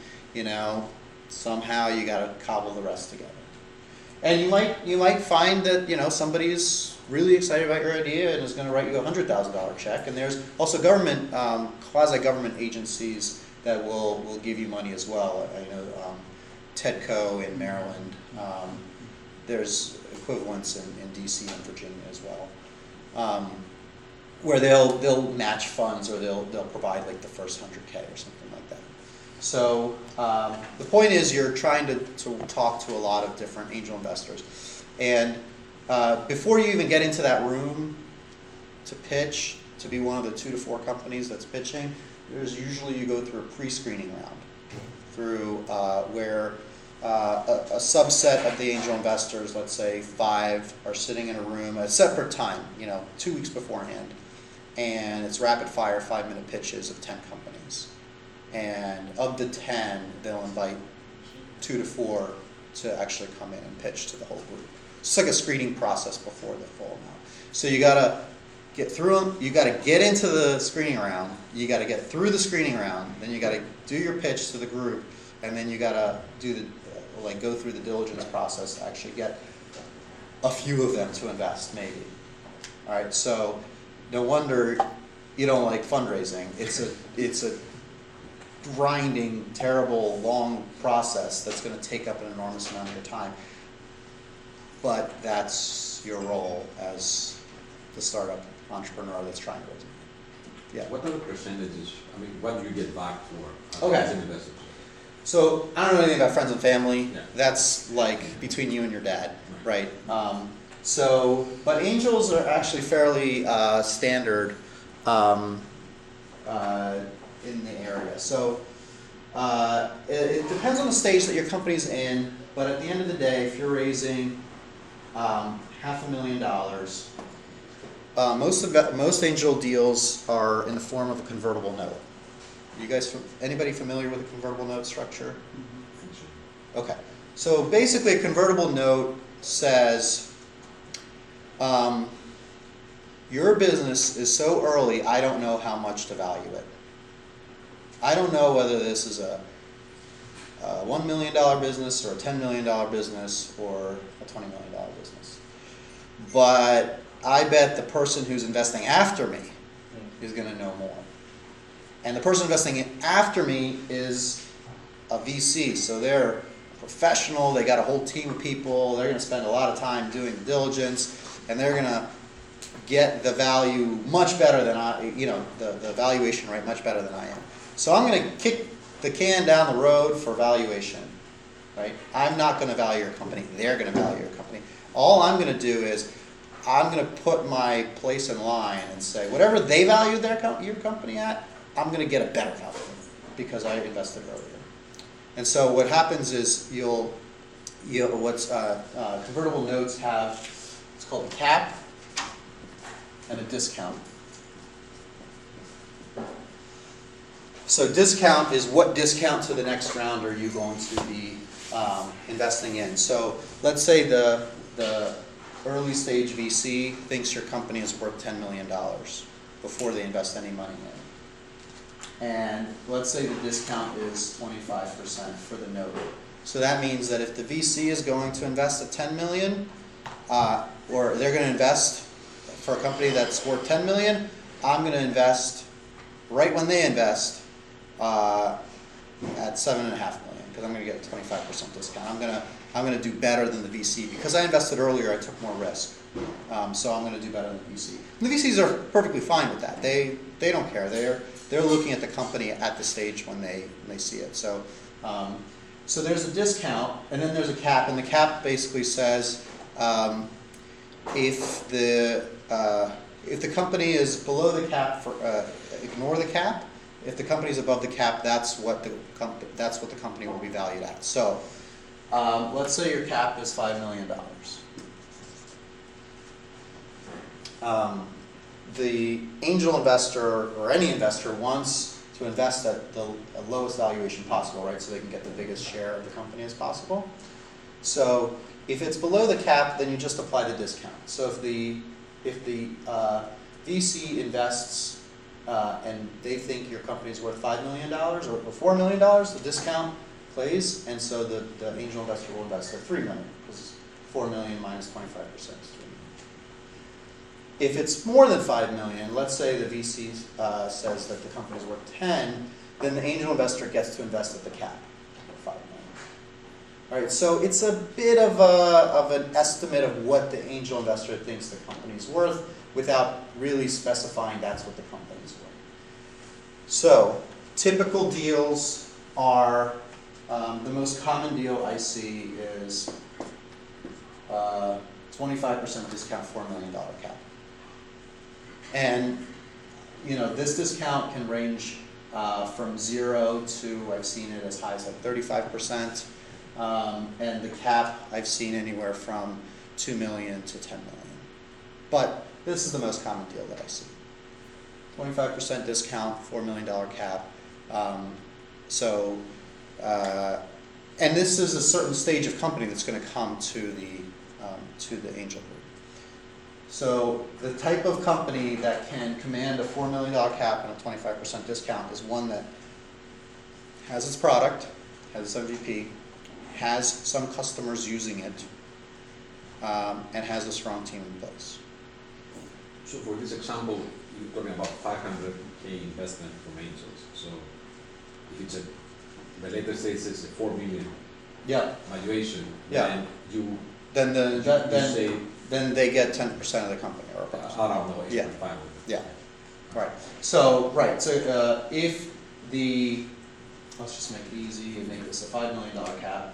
Speaker 2: somehow you got to cobble the rest together. And you might find that, somebody's really excited about your idea and is going to write you a $100,000 check. And there's also government, quasi-government agencies that will give you money as well. I know TEDCO in Maryland. There's equivalents in DC and Virginia as well, where they'll match funds, or they'll provide the first 100K or something like that. So the point is, you're trying to talk to a lot of different angel investors, and before you even get into that room to pitch, to be one of the 2 to 4 companies that's pitching, there's usually you go through a pre-screening round, through where a subset of the angel investors, let's say 5, are sitting in a room at a separate time, 2 weeks beforehand, and it's rapid fire 5-minute pitches of 10 companies. And of the 10, they'll invite 2 to 4 to actually come in and pitch to the whole group. It's like a screening process before the full amount. So you gotta get through them, you gotta get into the screening round, you gotta get through the screening round, then you gotta do your pitch to the group, and then you gotta go through the diligence process to actually get a few of them to invest, maybe. All right, so no wonder you don't like fundraising. It's a grinding, terrible, long process that's going to take up an enormous amount of your time. But that's your role as the startup entrepreneur that's trying to raise money. Yeah.
Speaker 8: What are the percentages? What do you get back for
Speaker 2: Okay.
Speaker 8: as an investor?
Speaker 2: So I don't know anything about friends and family.
Speaker 8: Yeah.
Speaker 2: That's like between you and your dad, right? But angels are actually fairly standard in the area. So it depends on the stage that your company's in, but at the end of the day, if you're raising $500,000, most angel deals are in the form of a convertible note. You guys, anybody familiar with a convertible note structure? Okay. So basically, a convertible note says, your business is so early, I don't know how much to value it. I don't know whether this is a $1 million business or a $10 million business or a $20 million business. But I bet the person who's investing after me is going to know more. And the person investing after me is a VC, so they're professional, they got a whole team of people, they're going to spend a lot of time doing the diligence, and they're going to get the value much better than the valuation rate much better than I am. So I'm going to kick the can down the road for valuation, right? I'm not going to value your company, they're going to value your company. All I'm going to do is I'm going to put my place in line and say, whatever they value your company at, I'm going to get a better value because I invested earlier. And so what happens is convertible notes have, it's called a cap and a discount. So discount is what discount to the next round are you going to be investing in. So let's say the early stage VC thinks your company is worth $10 million before they invest any money in. And let's say the discount is 25% for the note. So that means that if the VC is going to invest at $10 million, or they're going to invest for a company that's worth $10 million, I'm going to invest right when they invest at $7.5 million because I'm going to get a 25% discount. I'm going to do better than the VC because I invested earlier. I took more risk, so I'm going to do better than the VC. And the VCs are perfectly fine with that. They don't care. They're looking at the company at the stage when they see it. So there's a discount, and then there's a cap, and the cap basically says if the company is below the cap, ignore the cap. If the company is above the cap, that's what the company will be valued at. So let's say your cap is $5 million. The angel investor or any investor wants to invest at the lowest valuation possible, right? So they can get the biggest share of the company as possible. So if it's below the cap, then you just apply the discount. So if the VC invests and they think your company is worth $5 million or $4 million, the discount plays, and so the angel investor will invest at $3 million because $4 million minus 25% is $3 million. If it's more than $5 million, let's say the VC says that the company is worth 10, then the angel investor gets to invest at the cap of $5 million. All right, so it's a bit of an estimate of what the angel investor thinks the company is worth without really specifying that's what the company is worth. So typical deals are, the most common deal I see is 25% discount, $4 million cap. And this discount can range from 0 to, I've seen it as high as like 35%, and the cap I've seen anywhere from $2 million to $10 million. But this is the most common deal that I see. 25% discount, $4 million cap. And this is a certain stage of company that's going to come to the angel group. So the type of company that can command a $4 million cap and a 25% discount is one that has its product, has its MVP, has some customers using it, and has a strong team in place.
Speaker 8: So for this example, you're talking about 500K investment from angels. So if it's the latest stage is a 4 million valuation,
Speaker 2: then they get 10% of the company or approximately.
Speaker 8: I don't know.
Speaker 2: Right. So if the let's just make it easy and make this a $5 million cap.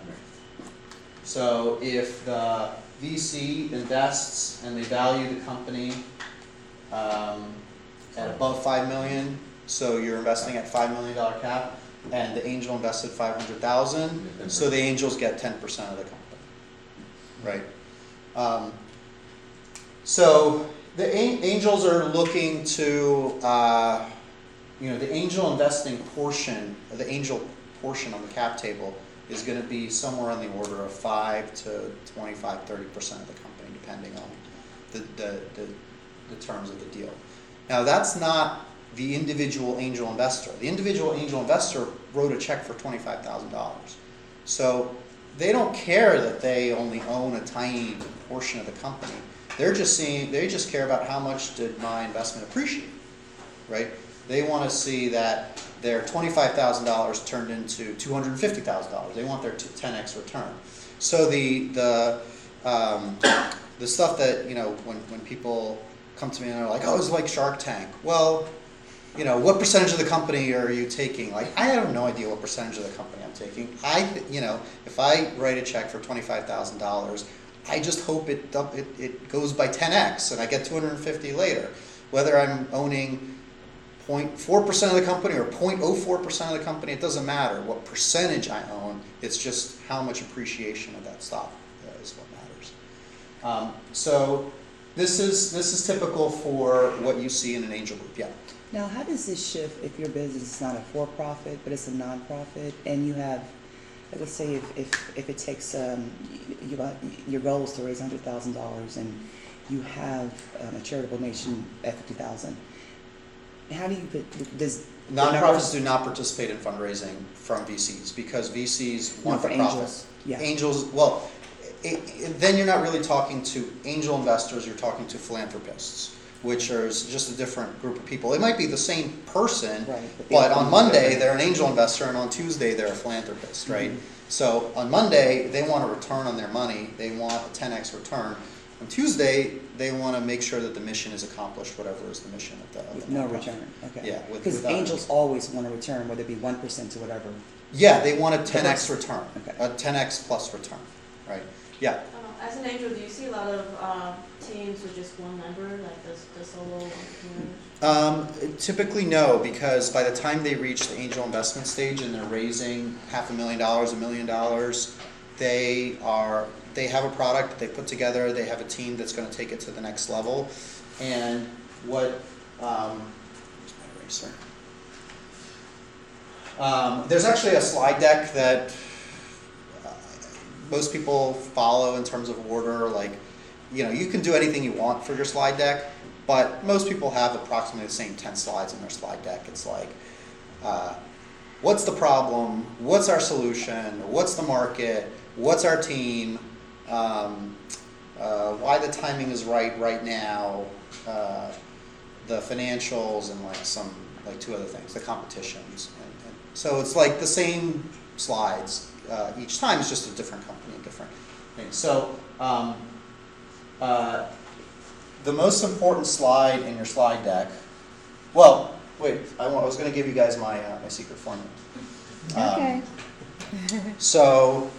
Speaker 2: So if the VC invests and they value the company at above $5 million, so you're investing at $5 million cap, and the angel invested $500,000, so the angels get 10% of the company, right? So the angels are looking to, the angel investing portion, the angel portion on the cap table is going to be somewhere on the order of 5 to 25, 30% of the company, depending on the terms of the deal. Now, that's not the individual angel investor. The individual angel investor wrote a check for $25,000. So they don't care that they only own a tiny portion of the company. They just care about how much did my investment appreciate, right? They want to see that their $25,000 turned into $250,000. They want their 10x return. So the stuff that, when people come to me and they're like, oh, it's like Shark Tank. Well, what percentage of the company are you taking? Like, I have no idea what percentage of the company I'm taking. If I write a check for $25,000, I just hope it goes by 10x and I get 250 later. Whether I'm owning 0.4% of the company or 0.04% of the company, it doesn't matter what percentage I own. It's just how much appreciation of that stock is what matters. So this is typical for what you see in an angel group. Yeah.
Speaker 9: Now, how does this shift if your business is not a for-profit, but it's a non-profit, and you have, let's say if it takes, your goal is to raise $100,000 and you have a charitable donation at $50,000, how do you put, does...
Speaker 2: Nonprofits do not participate in fundraising from VCs because VCs want for profit.
Speaker 9: Angels. Yeah.
Speaker 2: Angels, well, then you're not really talking to angel investors, you're talking to philanthropists, which is just a different group of people. It might be the same person, right, but on Monday they're an angel investor and on Tuesday they're a philanthropist, right? Mm-hmm. So on Monday they want a return on their money, they want a 10x return. On Tuesday they want to make sure that the mission is accomplished, whatever is the mission of the
Speaker 9: no return. Okay.
Speaker 2: Yeah,
Speaker 9: because angels always want a return, whether it be 1% to whatever.
Speaker 2: Yeah, they want a 10x return, okay. A 10x plus return, right? Yeah.
Speaker 3: As an angel, do you see a lot of teams with just one member, like the solo entrepreneurs?
Speaker 2: Typically no, because by the time they reach the angel investment stage and they're raising $500,000, $1 million, they have a product they put together, they have a team that's going to take it to the next level. And what, there's actually a slide deck that most people follow in terms of order. Like, you can do anything you want for your slide deck, but most people have approximately the same 10 slides in their slide deck. It's like, what's the problem? What's our solution? What's the market? What's our team? Why the timing is right now? The financials and two other things, the competitions. And so it's like the same slides. Each time it's just a different company, a different thing. So the most important slide in your slide deck, well, wait, I was going to give you guys my secret formula.
Speaker 4: Okay.
Speaker 2: So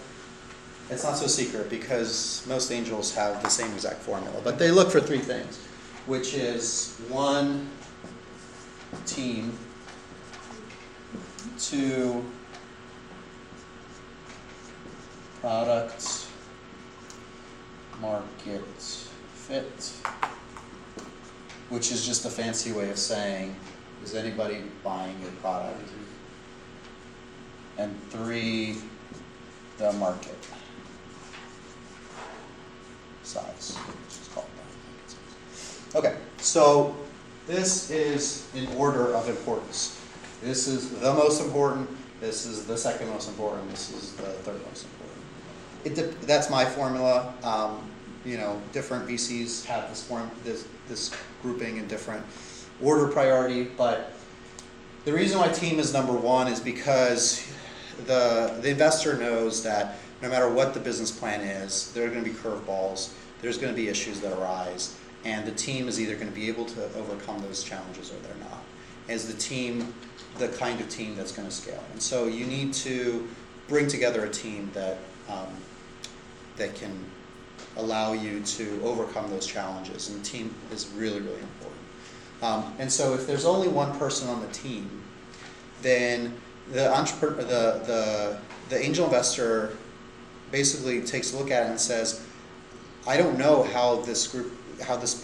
Speaker 2: it's not so secret because most angels have the same exact formula, but they look for three things, which is 1, team, 2, product market fit, which is just a fancy way of saying, is anybody buying your product? And 3, the market size, which is called market size. Okay, so this is in order of importance. This is the most important, this is the second most important, this is the third most important. That's my formula. Different VCs have this grouping in different order priority, but the reason why team is number 1 is because the investor knows that no matter what the business plan is, there are going to be curveballs, there's going to be issues that arise, and the team is either going to be able to overcome those challenges or they're not. is the team, the kind of team that's going to scale. And so you need to bring together a team that that can allow you to overcome those challenges, and the team is really, really important. And so if there's only one person on the team, then the entrepreneur, the angel investor basically takes a look at it and says, I don't know how this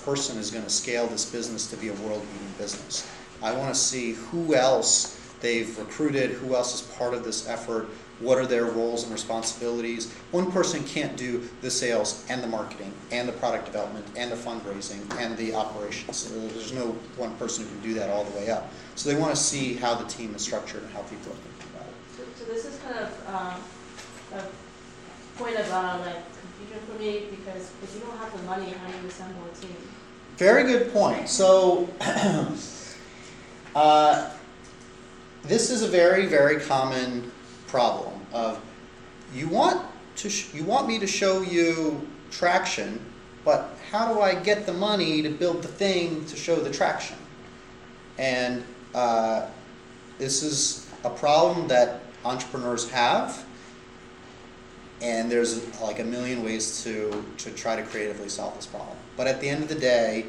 Speaker 2: person is going to scale this business to be a world-leading business. I want to see who else they've recruited, who else is part of this effort, what are their roles and responsibilities. One person can't do the sales and the marketing and the product development and the fundraising and the operations. There's no one person who can do that all the way up. So they want to see how the team is structured and how people are thinking about it.
Speaker 3: So this is kind of a point of like confusion for me, because if you don't have the money, how do you assemble a team?
Speaker 2: Very good point. So this is a very, very common problem of you want me to show you traction, but how do I get the money to build the thing to show the traction? And this is a problem that entrepreneurs have, and there's like a million ways to try to creatively solve this problem. But at the end of the day,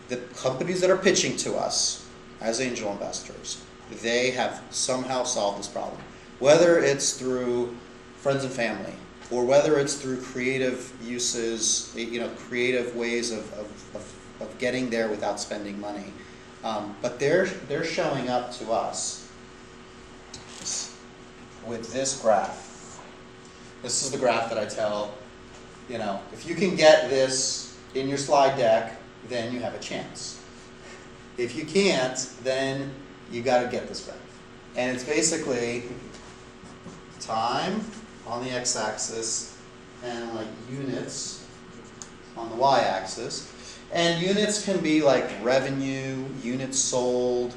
Speaker 2: the companies that are pitching to us as angel investors, they have somehow solved this problem. Whether it's through friends and family, or whether it's through creative uses, creative ways of getting there without spending money. But they're showing up to us with this graph. This is the graph that I tell, if you can get this in your slide deck, then you have a chance. If you can't, then you got to get this graph. And it's basically time on the x-axis and like units on the y-axis. And units can be like revenue, units sold,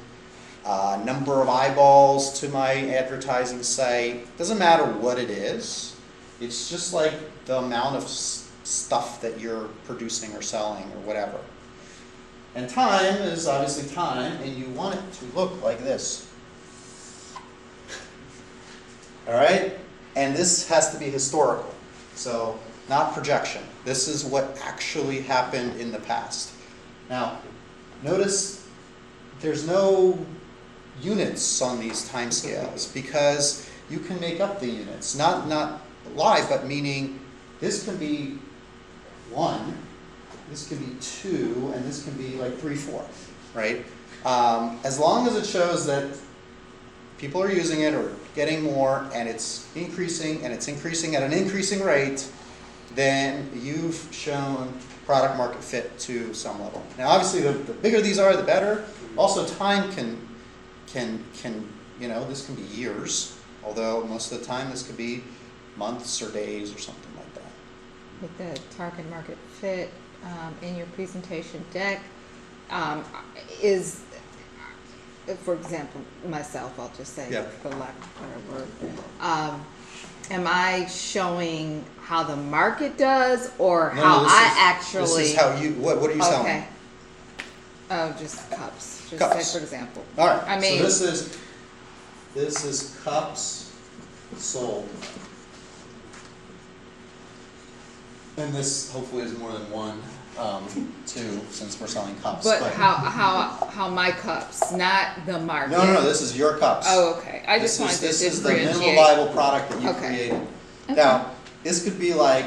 Speaker 2: number of eyeballs to my advertising site. Doesn't matter what it is. It's just like the amount of stuff that you're producing or selling or whatever. And time is obviously time, and you want it to look like this. All right? And this has to be historical, so not projection. This is what actually happened in the past. Now, notice there's no units on these timescales because you can make up the units. Not live, but meaning this can be 1, this can be 2, and this can be like 3, 4, right? As long as it shows that people are using it or getting more, and it's increasing at an increasing rate, then you've shown product market fit to some level. Now, obviously, the bigger these are, the better. Also, time can this can be years, although most of the time this could be months or days or something like that.
Speaker 4: With the target market fit in your presentation deck is, for example, myself, I'll just say, for lack of a better word, am I showing how the market does, or actually?
Speaker 2: This is how you. What are you selling?
Speaker 4: Okay. Oh, just cups. Just
Speaker 2: cups.
Speaker 4: say, for example.
Speaker 2: All right.
Speaker 4: I mean,
Speaker 2: so this is cups sold, and this hopefully is more than 1, 2, since we're selling cups.
Speaker 4: But how my cups, not the market.
Speaker 2: No. This is your cups.
Speaker 4: Oh, okay. I just wanted to differentiate.
Speaker 2: This is the minimal viable product that you created.
Speaker 4: Okay.
Speaker 2: Now, this could be like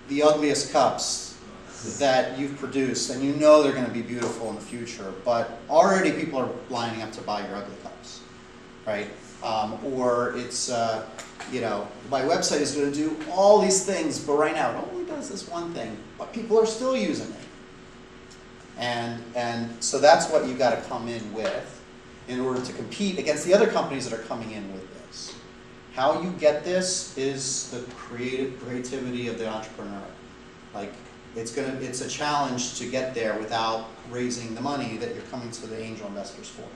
Speaker 2: the ugliest cups that you've produced, and you know they're going to be beautiful in the future, but already people are lining up to buy your ugly cups, right? Or it's, my website is going to do all these things, but right now it only does this one thing, but people are still using it. And so that's what you've got to come in with in order to compete against the other companies that are coming in with this. How you get this is the creativity of the entrepreneur. Like, it's a challenge to get there without raising the money that you're coming to the angel investors for.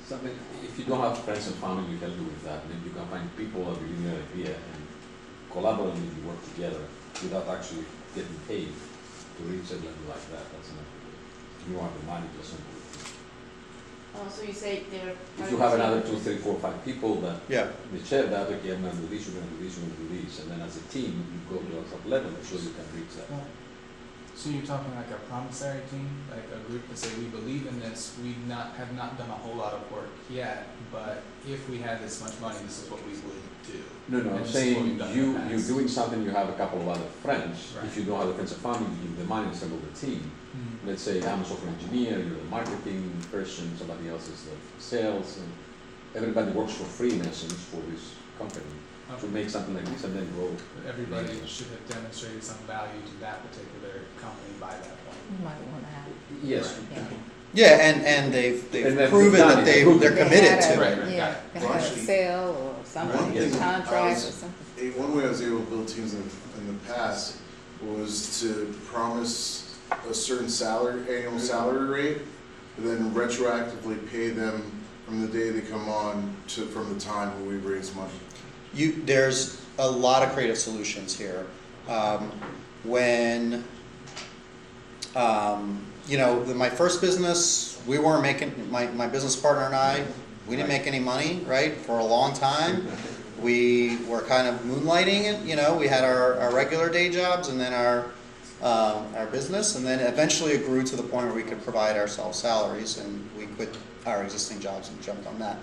Speaker 8: So, if you don't have friends and family to help you with that, then you can find people that believe in your idea and collaboratively work together without actually getting paid to reach a level like that. That's enough. You want the money to assemble it.
Speaker 3: Oh, so you say they're.
Speaker 8: If you have another 2, 3, 4, 5 people that
Speaker 2: Yeah.
Speaker 8: they share that, okay, I'm gonna do this, you're gonna do this, you're gonna do this, and then as a team, you go to a top level, so you can reach that.
Speaker 5: So you're talking like a promissory team, like a group to say we believe in this, have not done a whole lot of work yet, but if we had this much money, this is what we would do.
Speaker 8: No,
Speaker 5: And
Speaker 8: I'm
Speaker 5: this is what we've
Speaker 8: saying
Speaker 5: done in
Speaker 8: you're
Speaker 5: the past.
Speaker 8: doing something, you have a couple of other friends.
Speaker 5: Right.
Speaker 8: If you don't have a friends and family, you give the money and assemble the team. Let's say I'm a software engineer, you're the marketing person, somebody else is the sales, and everybody works for free in essence for this company to make something like this and then grow.
Speaker 5: Everybody should have demonstrated some value to that particular company by that point.
Speaker 4: You might want to have.
Speaker 8: Yes.
Speaker 2: Yeah, and they've
Speaker 8: And they've
Speaker 2: proven
Speaker 8: done
Speaker 2: that
Speaker 8: it.
Speaker 2: they're committed to
Speaker 5: Right,
Speaker 2: it.
Speaker 5: right,
Speaker 4: Yeah,
Speaker 5: got it.
Speaker 4: they
Speaker 1: Well,
Speaker 4: had a
Speaker 1: actually,
Speaker 4: sale or something,
Speaker 1: One thing
Speaker 4: contract or something.
Speaker 1: One way I was able to build teams in the past was to promise a certain annual salary rate, and then retroactively pay them from the day they come on from the time when we raise money.
Speaker 2: There's a lot of creative solutions here. My first business, we weren't making, my business partner and I, we didn't make any money, right, for a long time. We were kind of moonlighting it, we had our regular day jobs and then our business, and then eventually it grew to the point where we could provide ourselves salaries, and we quit our existing jobs and jumped on that.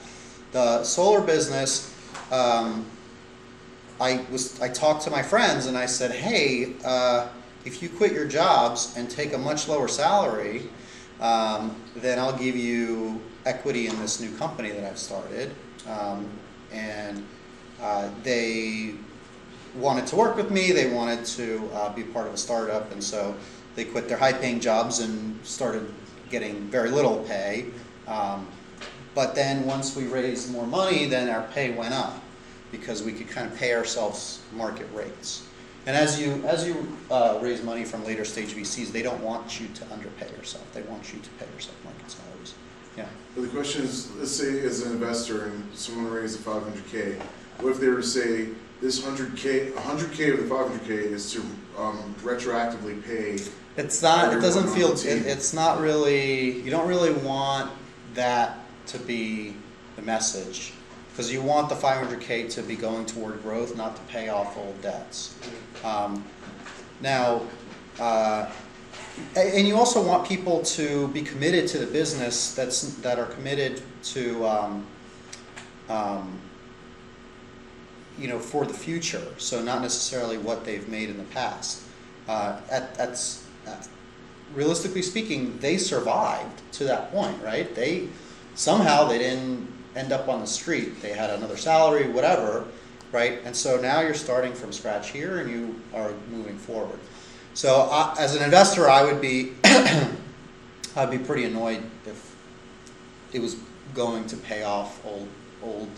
Speaker 2: The solar business, I talked to my friends and I said, hey, if you quit your jobs and take a much lower salary, then I'll give you equity in this new company that I've started. They wanted to work with me, they wanted to be part of a startup, and so they quit their high-paying jobs and started getting very little pay. But then once we raised more money, then our pay went up because we could kind of pay ourselves market rates. And as you raise money from later stage VCs, they don't want you to underpay yourself. They want you to pay yourself market salaries. Yeah.
Speaker 1: But the question is, let's say as an investor and someone raised a 500K, what if they were to say this 100K of the 500K is to retroactively pay?
Speaker 2: It's not. It doesn't
Speaker 1: everyone
Speaker 2: feel.
Speaker 1: on the team?
Speaker 2: It's not really. You don't really want that to be the message, because you want the 500K to be going toward growth, not to pay off old debts. And you also want people to be committed to the business that are committed to, for the future. So not necessarily what they've made in the past. Realistically speaking, they survived to that point, right? Somehow they didn't end up on the street. They had another salary, whatever, right? And so now you're starting from scratch here and you are moving forward. So as an investor, I'd be pretty annoyed if it was going to pay off old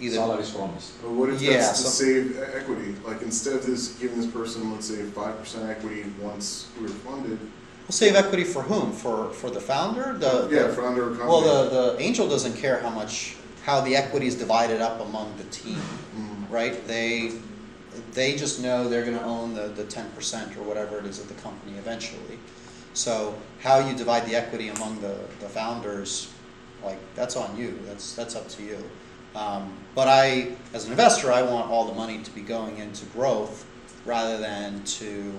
Speaker 2: either
Speaker 8: salaries promised.
Speaker 1: But what if that's to save equity? Like instead of giving this person, let's say, 5% equity once we were funded.
Speaker 2: We'll save equity for whom? For the founder?
Speaker 1: Founder or company.
Speaker 2: Well, the angel doesn't care how the equity is divided up among the team, right? They just know they're going to own the 10% or whatever it is of the company eventually. So how you divide the equity among the founders, that's on you. That's up to you. But as an investor, I want all the money to be going into growth rather than to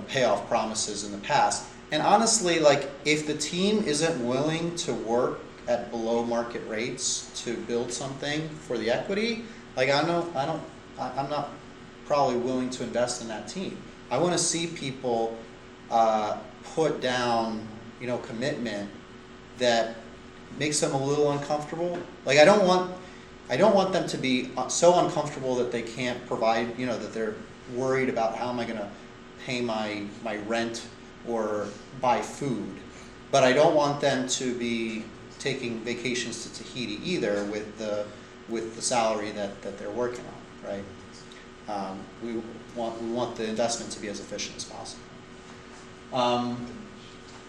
Speaker 2: pay off promises in the past. And honestly, if the team isn't willing to work at below market rates to build something for the equity, I'm not probably willing to invest in that team. I want to see people put down, commitment that makes them a little uncomfortable. I don't want them to be so uncomfortable that they can't provide, that they're worried about how am I going to pay my rent or buy food. But I don't want them to be taking vacations to Tahiti either with the salary that they're working on, right? We want the investment to be as efficient as possible.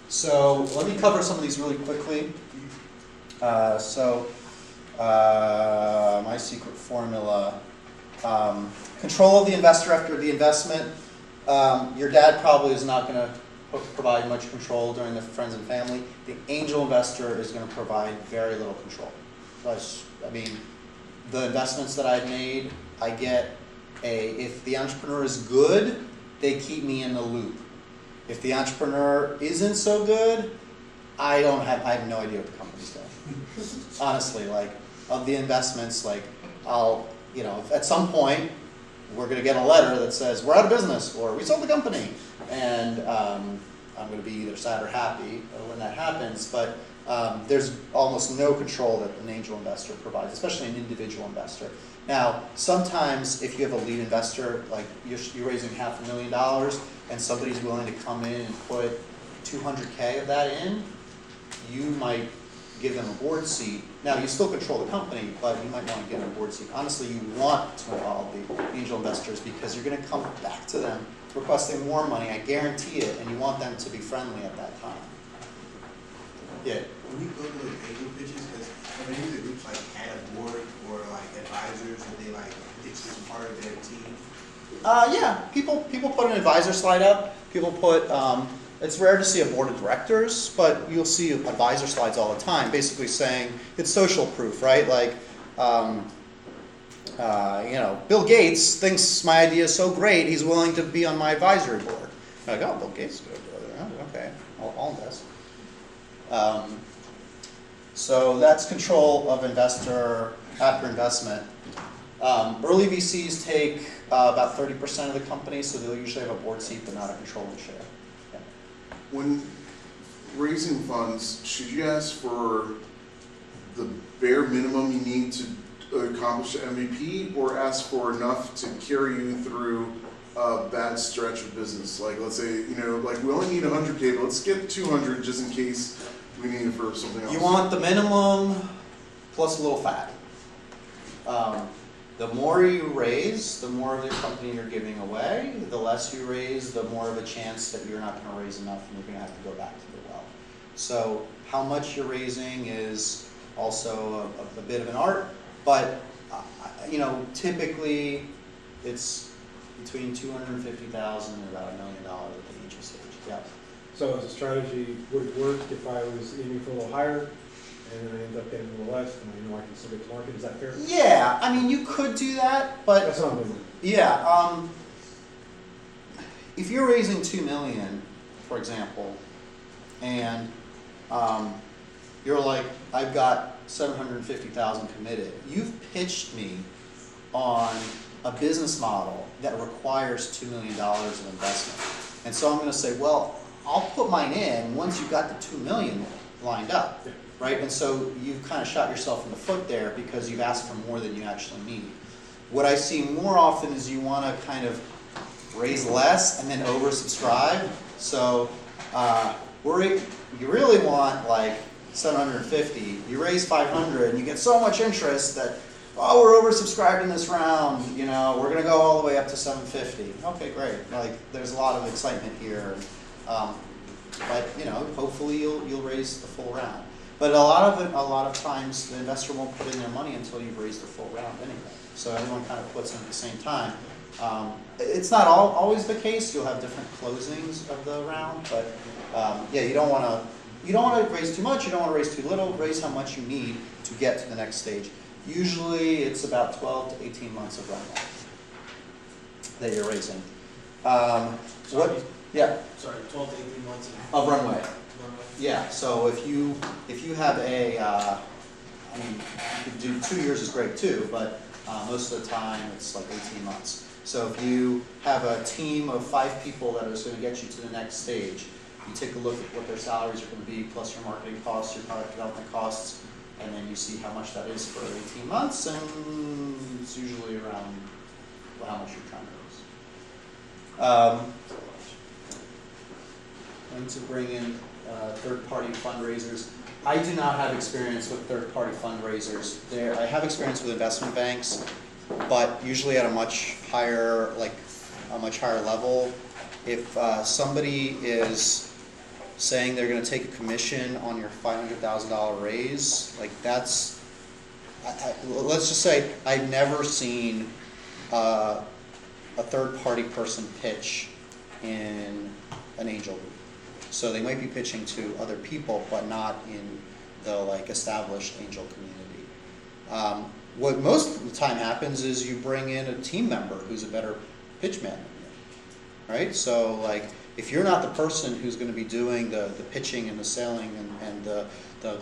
Speaker 2: So let me cover some of these really quickly. My secret formula. Control of the investor after the investment. Your dad probably is not going to provide much control during the friends and family. The angel investor is going to provide very little control. I mean, the investments that I've made, I get if the entrepreneur is good, they keep me in the loop. If the entrepreneur isn't so good, I have no idea what the company's doing. Honestly, like, of the investments, like, at some point, we're going to get a letter that says, we're out of business, or we sold the company. And I'm going to be either sad or happy when that happens, but there's almost no control that an angel investor provides, especially an individual investor. Now, sometimes if you have a lead investor, like you're raising $500,000 and somebody's willing to come in and put $200K of that in, you might give them a board seat. Now, you still control the company, but you might want to give them a board seat. Honestly, you want to involve the angel investors because you're going to come back to them requesting more money, I guarantee it, and you want them to be friendly at that time. Yeah.
Speaker 12: When you go to those angel pitches, because I mean, the groups like had a board or like advisors, and they like pitch this part of their team.
Speaker 2: Yeah, people put an advisor slide up. People put. It's rare to see a board of directors, but you'll see advisor slides all the time, basically saying it's social proof, right? Like, Bill Gates thinks my idea is so great, he's willing to be on my advisory board. I'm like, oh, Bill Gates is good. Okay, I'll invest. So that's control of investor after investment. Early VCs take about 30% of the company, so they'll usually have a board seat but not a controlling share. Yeah.
Speaker 1: When raising funds, should you ask for the bare minimum you need to accomplish an MVP, or ask for enough to carry you through a bad stretch of business? Like, let's say, like we only need 100K, but let's get 200 just in case we need it for something else.
Speaker 2: You want the minimum plus a little fat. The more you raise, the more of your company you're giving away. The less you raise, the more of a chance that you're not going to raise enough and you're going to have to go back to the well. So how much you're raising is also a bit of an art, but typically it's between $250,000 and about $1 million at the angel stage. Yeah.
Speaker 7: So as a strategy, would it work if I was aiming for a little higher and then I end up getting a little less and I know I can still get to market? Is that fair?
Speaker 2: Yeah, I mean, you could do that, but
Speaker 7: that's not moving.
Speaker 2: Yeah, if you're raising $2 million, for example, and you're like, I've got $750,000 committed. You've pitched me on a business model that requires $2 million of investment, and so I'm going to say, well, I'll put mine in once you've got the $2 million lined up.
Speaker 7: Yeah.
Speaker 2: Right? And so you've kind of shot yourself in the foot there because you've asked for more than you actually need. What I see more often is you want to kind of raise less and then oversubscribe. So you really want like 750. You raise 500 and you get so much interest that, oh, we're oversubscribed in this round. We're going to go all the way up to 750. Okay, great. Like, there's a lot of excitement here. But hopefully you'll raise the full round. But a lot of times the investor won't put in their money until you've raised the full round anyway. So everyone kind of puts in at the same time. It's not always the case. You'll have different closings of the round, but you don't want to raise too much. You don't want to raise too little. Raise how much you need to get to the next stage. Usually it's about 12 to 18 months of runway that you're raising. Yeah.
Speaker 11: Sorry, 12 to 18 months
Speaker 2: of runway. Yeah, so if you have you could do 2 years is great too, but most of the time it's like 18 months. So if you have a team of 5 people that is going to get you to the next stage, you take a look at what their salaries are going to be, plus your marketing costs, your product development costs, and then you see how much that is for 18 months, and it's usually around how much you're trying to raise. And to bring in third-party fundraisers. I do not have experience with third-party fundraisers. I have experience with investment banks, but usually at a much higher level. If somebody is saying they're going to take a commission on your $500,000 raise, like that's, let's just say I've never seen a third-party person pitch in an angel group. So they might be pitching to other people, but not in the like established angel community. What most of the time happens is you bring in a team member who's a better pitch man than you, right? So like if you're not the person who's going to be doing the pitching and the selling and the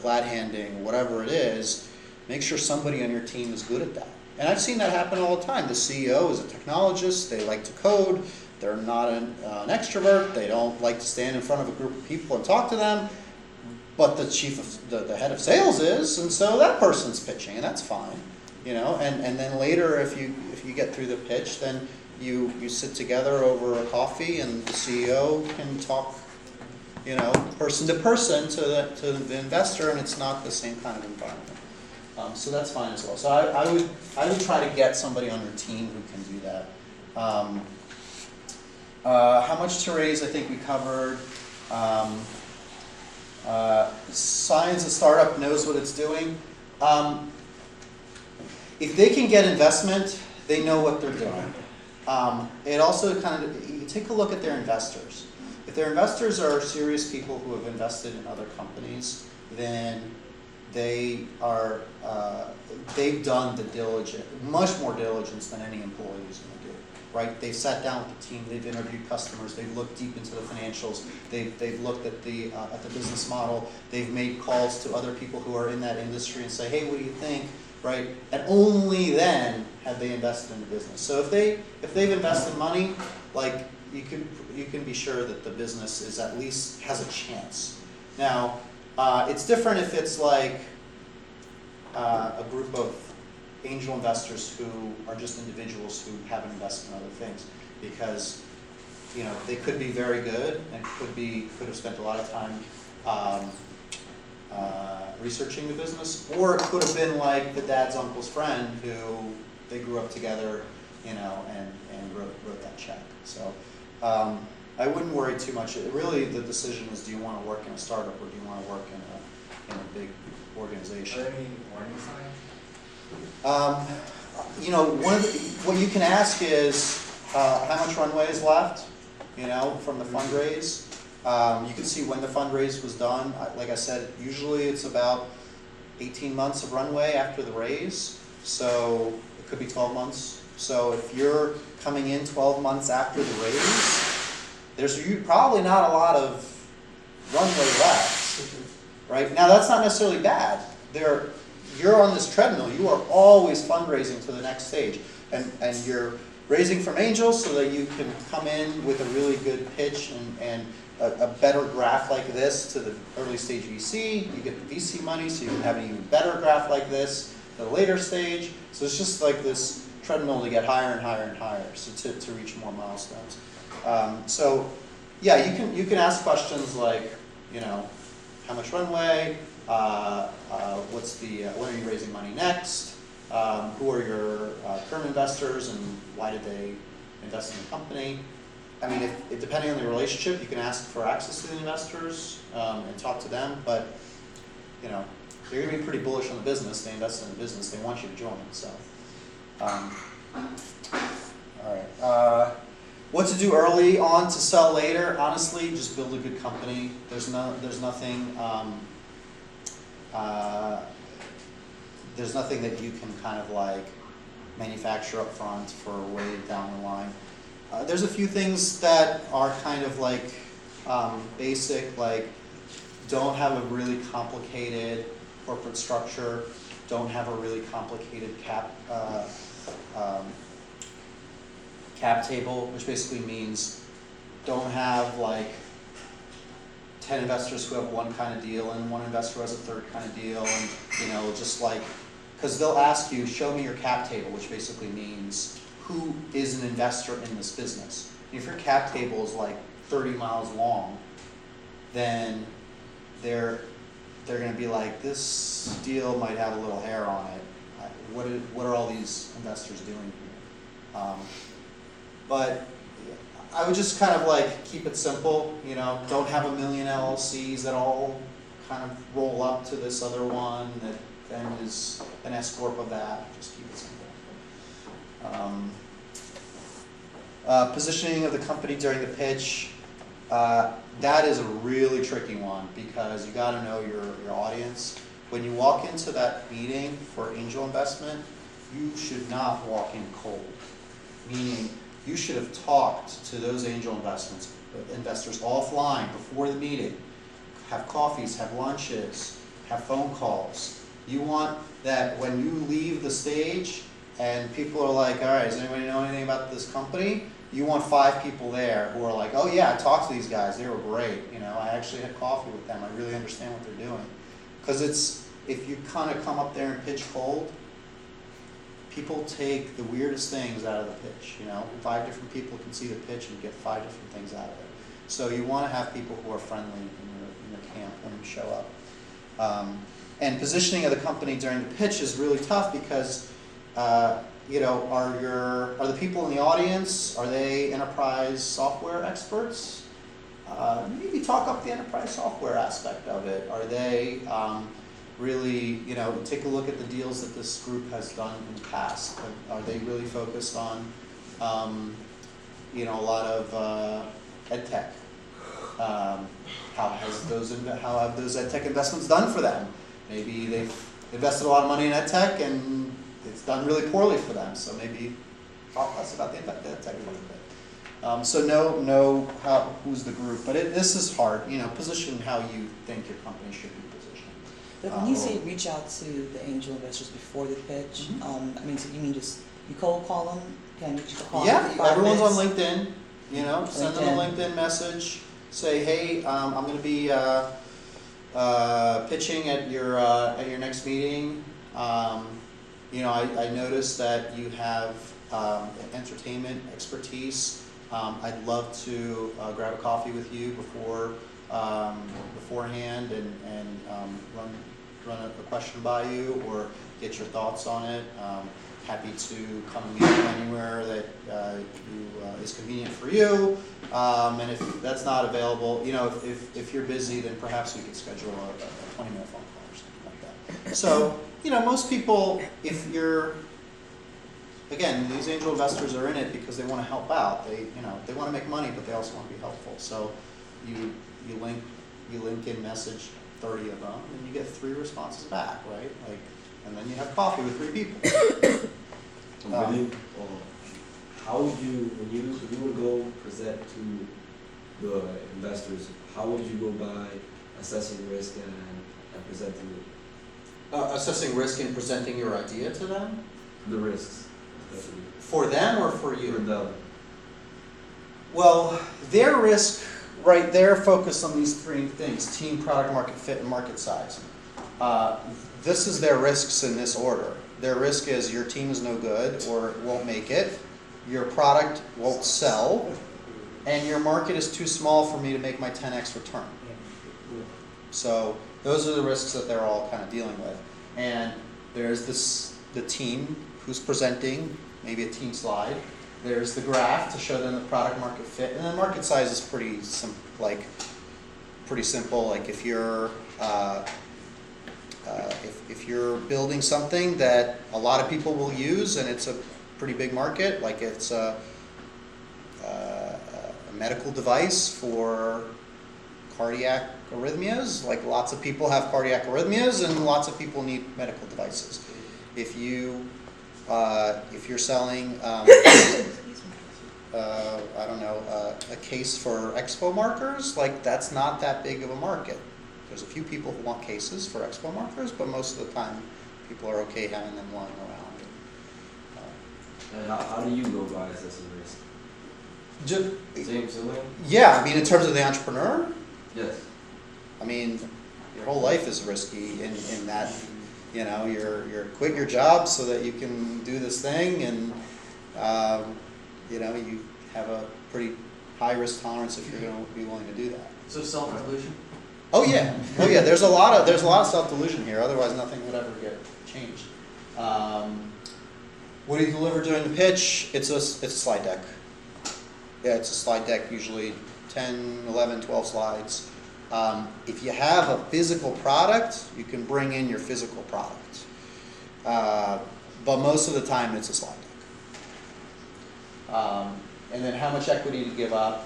Speaker 2: glad handing, whatever it is, make sure somebody on your team is good at that. And I've seen that happen all the time. The CEO is a technologist, they like to code, they're not an extrovert, they don't like to stand in front of a group of people and talk to them, but the head of sales is, and so that person's pitching, and that's fine. And then later if you get through the pitch, then you sit together over a coffee and the CEO can talk, person to person to the investor, and it's not the same kind of environment. So that's fine as well. So I would try to get somebody on your team who can do that. How much to raise, I think we covered. Signs a startup knows what it's doing. If they can get investment, they know what they're doing. It also you take a look at their investors. If their investors are serious people who have invested in other companies, then they've done the much more diligence than any employee is going to do, right? They've sat down with the team, they've interviewed customers, they've looked deep into the financials, they've looked at the business model, they've made calls to other people who are in that industry and say, hey, what do you think, right? And only then have they invested in the business. So if they've invested money, like you can be sure that the business is at least has a chance. Now, it's different if it's like a group of angel investors who are just individuals who haven't invested in other things, because they could be very good and could have spent a lot of time researching the business, or it could have been like the dad's uncle's friend who they grew up together, and wrote that check. So I wouldn't worry too much. Really, the decision is: do you want to work in a startup or do you want to work in a big organization?
Speaker 6: Are there any warning signs?
Speaker 2: What you can ask is how much runway is left, from the fundraise. You can see when the fundraise was done. Like I said, usually it's about 18 months of runway after the raise, so it could be 12 months. So if you're coming in 12 months after the raise, there's probably not a lot of runway left, right? Now that's not necessarily bad. You're on this treadmill. You are always fundraising to the next stage, and you're raising from angels so that you can come in with a really good pitch and a better graph like this to the early stage VC. You get the VC money, so you can have an even better graph like this at a later stage. So it's just like this treadmill to get higher and higher and higher, so to reach more milestones. So yeah, you can ask questions like, how much runway, when are you raising money next, who are your current investors and why did they invest in the company. I mean, if depending on the relationship, you can ask for access to the investors and talk to them, but they're going to be pretty bullish on the business. They invest in the business. They want you to join. So, all right. What to do early on to sell later? Honestly, just build a good company. There's nothing that you can kind of like manufacture up front for way down the line. There's a few things that are kind of like basic, like don't have a really complicated corporate structure, don't have a really complicated cap table, which basically means don't have like 10 investors who have one kind of deal and one investor who has a third kind of deal, and just like, because they'll ask you, show me your cap table, which basically means who is an investor in this business. And if your cap table is like 30 miles long, then they're going to be like, this deal might have a little hair on it. What are all these investors doing here? But I would just kind of like keep it simple, don't have a million LLCs that all kind of roll up to this other one that then is an S corp of that. Just keep it simple. Positioning of the company during the pitch. That is a really tricky one because you got to know your audience. When you walk into that meeting for angel investment, you should not walk in cold. Meaning, you should have talked to those angel investors offline before the meeting. Have coffees, have lunches, have phone calls. You want that when you leave the stage and people are like, all right, does anybody know anything about this company? You want 5 people there who are like, oh yeah, I talked to these guys, they were great. I actually had coffee with them, I really understand what they're doing. Because if you kind of come up there and pitch cold, people take the weirdest things out of the pitch. 5 different people can see the pitch and get 5 different things out of it. So you want to have people who are friendly in your camp when you show up. And positioning of the company during the pitch is really tough because are the people in the audience, are they enterprise software experts? Maybe talk up the enterprise software aspect of it. Are they really, take a look at the deals that this group has done in the past. Are they really focused on, a lot of ed tech? How have those ed tech investments done for them? Maybe they've invested a lot of money in ed tech and it's done really poorly for them. So maybe talk less about the ed tech a little bit. So know who's the group, but this is hard. Position how you think your company should be positioned.
Speaker 9: But when you say reach out to the angel investors before the pitch, so you mean just you cold call them? Can you just call them for 5
Speaker 2: everyone's
Speaker 9: minutes?
Speaker 2: on LinkedIn. Send them a LinkedIn message. Say, hey, I'm going to be pitching at your next meeting. I noticed that you have entertainment expertise. I'd love to grab a coffee with you beforehand and run a question by you or get your thoughts on it. Happy to come and meet you anywhere that is convenient for you. And if that's not available, if you're busy, then perhaps we could schedule a 20-minute phone call or something like that. So, most people, if you're, again, these angel investors are in it because they want to help out. They want to make money, but they also want to be helpful. So you link in message 30 of them, and you get 3 responses back, right? And then you have coffee with 3 people.
Speaker 14: How would you, when you would go present to the investors, how would you go by assessing risk and presenting it?
Speaker 2: Assessing risk and presenting your idea to them?
Speaker 14: The risks. Especially.
Speaker 2: For them or for you?
Speaker 14: For them.
Speaker 2: Well, their risk, right, they're focused on these 3 things: team, product, market fit, and market size. This is their risks in this order. Their risk is your team is no good or won't make it, your product won't sell, and your market is too small for me to make my 10x return. So those are the risks that they're all kind of dealing with. And there's the team who's presenting, maybe a team slide. There's the graph to show them the product market fit, and then market size is pretty simple. Like if you're if you're building something that a lot of people will use and it's a pretty big market, like it's a medical device for cardiac arrhythmias, like lots of people have cardiac arrhythmias and lots of people need medical devices. If you're selling a case for expo markers, like that's not that big of a market. There's a few people who want cases for expo markers, but most of the time people are okay having them lying around.
Speaker 14: And how do you go by assessing risk? Same way?
Speaker 2: Yeah, in terms of the entrepreneur?
Speaker 14: Yes.
Speaker 2: Your whole life is risky in that, you're quit your job so that you can do this thing, and you have a pretty high risk tolerance if you're going to be willing to do that.
Speaker 11: So self-delusion?
Speaker 2: Oh yeah. There's a lot of self-delusion here. Otherwise, nothing would ever get changed. What do you deliver during the pitch? It's a slide deck. Yeah, it's a slide deck, usually 10, 11, 12 slides. If you have a physical product, you can bring in your physical product. But most of the time, it's a slide deck. And then how much equity to give up.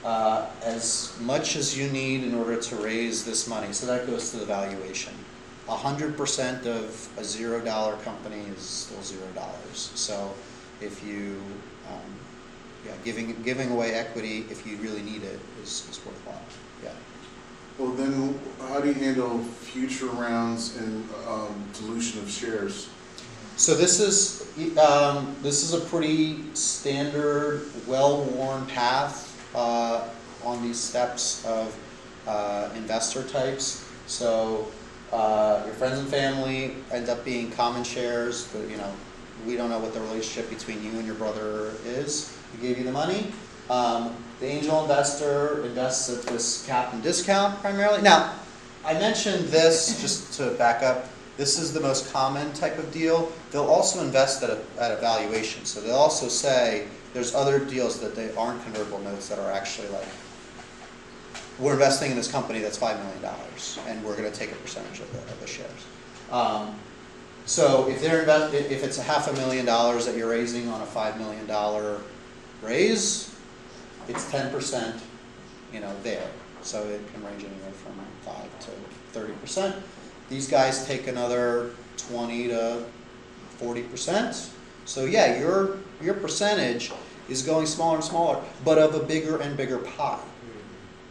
Speaker 2: as much as you need in order to raise this money. So that goes to the valuation. 100% of a $0 company is still $0. So if you, giving away equity if you really need it is worthwhile. Yeah.
Speaker 1: Well, then how do you handle future rounds and dilution of shares?
Speaker 2: So this is a pretty standard, well-worn path on these steps of investor types. So your friends and family end up being common shares, but we don't know what the relationship between you and your brother is. He gave you the money. The angel investor invests at this cap and discount primarily. Now, I mentioned this just to back up. This is the most common type of deal. They'll also invest at a valuation. So they'll also say there's other deals that they aren't convertible notes that are actually like, we're investing in this company that's $5 million and we're going to take a percentage of the shares. So if if it's $500,000 that you're raising on a $5 million raise, it's 10%, there. So it can range anywhere from 5 to 30%. These guys take another 20 to 40%. So yeah, your percentage is going smaller and smaller, but of a bigger and bigger pie,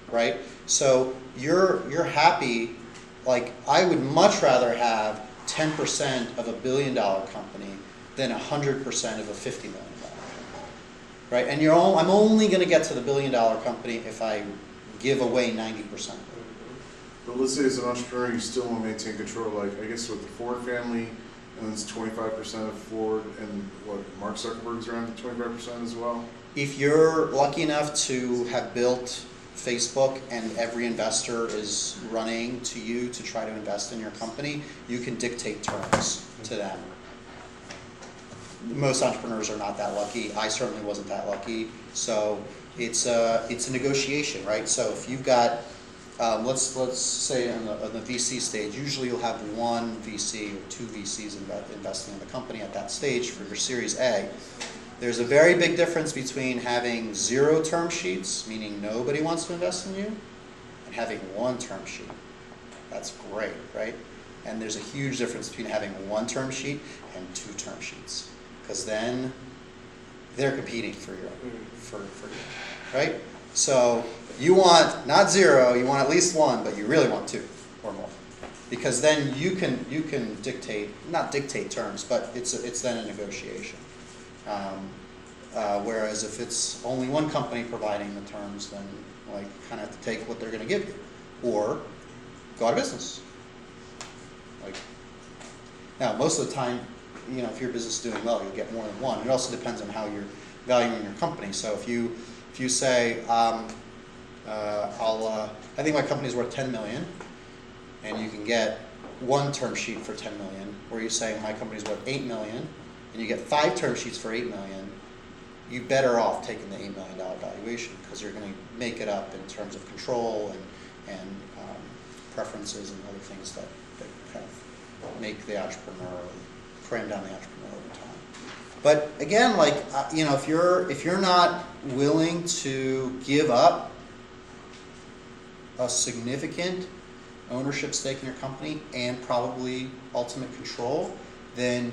Speaker 2: right? So you're happy. Like, I would much rather have 10% of a $1 billion company than 100% of a $50 million company, right? And I'm only going to get to the $1 billion company if I give away 90%.
Speaker 1: But let's say as an entrepreneur, you still want to maintain control. Like, I guess with the Ford family, and it's 25% of Ford, and what, Mark Zuckerberg's around 25% as well?
Speaker 2: If you're lucky enough to have built Facebook and every investor is running to you to try to invest in your company, you can dictate terms to them. Most entrepreneurs are not that lucky. I certainly wasn't that lucky. So it's a negotiation, right? So if you've got, let's say on the VC stage, usually you'll have one VC or two VCs investing in the company at that stage for your Series A. There's a very big difference between having 0 term sheets, meaning nobody wants to invest in you, and having 1 term sheet. That's great, right? And there's a huge difference between having 1 term sheet and 2 term sheets, because then they're competing for you, right? So you want not 0, you want at least 1, but you really want 2 or more, because then you can dictate, not dictate terms, but it's then a negotiation. Whereas if it's only one company providing the terms, then kind of have to take what they're going to give you, or go out of business. Now, most of the time, if your business is doing well, you'll get more than one. It also depends on how you're valuing your company. So if you say, I think my company's worth $10 million, and you can get 1 term sheet for $10 million, or you say my company's worth $8 million, and you get 5 term sheets for $8 million, you're better off taking the $8 million valuation, because you're going to make it up in terms of control and preferences and other things that kind of make the entrepreneur, cram down the entrepreneur over time. But again, if you're not willing to give up a significant ownership stake in your company and probably ultimate control, then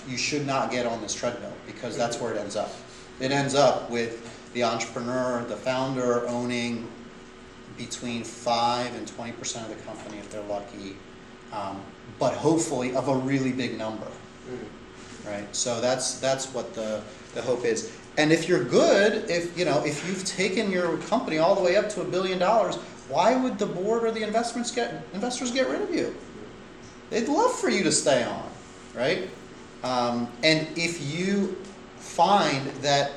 Speaker 2: you should not get on this treadmill, because that's where it ends up. It ends up with the entrepreneur, the founder, owning between 5 and 20% of the company if they're lucky, but hopefully of a really big number, right? So that's what the hope is. And if you're good, if you've taken your company all the way up to $1 billion, why would the board or the investors get rid of you? They'd love for you to stay on, right? And if you find that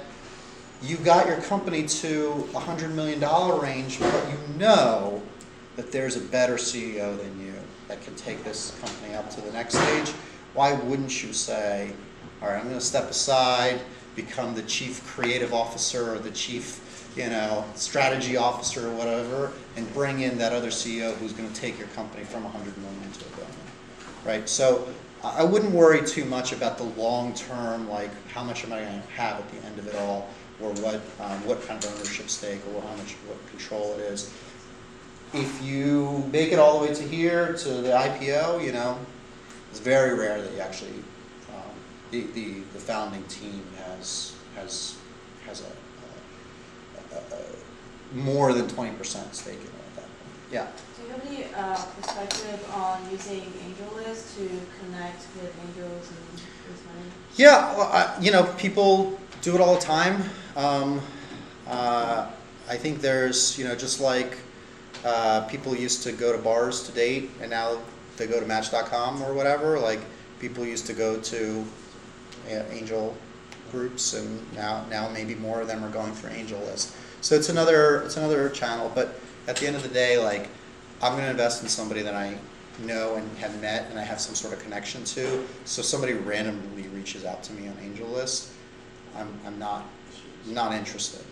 Speaker 2: you got your company to $100 million range, but you know that there's a better CEO than you that can take this company up to the next stage, why wouldn't you say, all right, I'm going to step aside, become the chief creative officer or the chief strategy officer or whatever, and bring in that other CEO who's going to take your company from 100 million to $1 billion, right? So I wouldn't worry too much about the long term, how much am I going to have at the end of it all. or what kind of ownership stake or what control it is. If you make it all the way to here, to the IPO, you know, it's very rare that you actually, the founding team has a more than 20% stake in it at that point. Yeah.
Speaker 3: Do you have any perspective on using AngelList to connect with angels and raise money?
Speaker 2: Yeah, well, you know, people do it all the time. I think there's, you know, just like people used to go to bars to date, and now they go to Match.com or whatever. Like people used to go to angel groups, and now maybe more of them are going for AngelList. So it's another channel. But at the end of the day, like I'm going to invest in somebody that I know and have met and I have some sort of connection to. So if somebody randomly reaches out to me on AngelList, I'm not interested.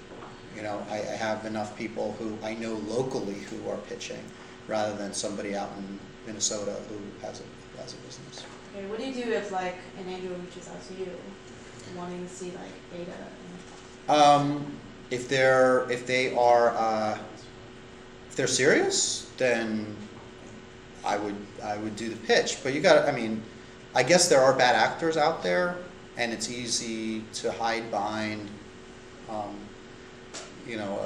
Speaker 2: You know, I have enough people who I know locally who are pitching, rather than somebody out in Minnesota who has a business.
Speaker 3: Okay, what do you do if like an angel reaches out to you, wanting to see like data?
Speaker 2: If they're serious, then I would do the pitch. But you got, I mean, I guess there are bad actors out there, and it's easy to hide behind, you know,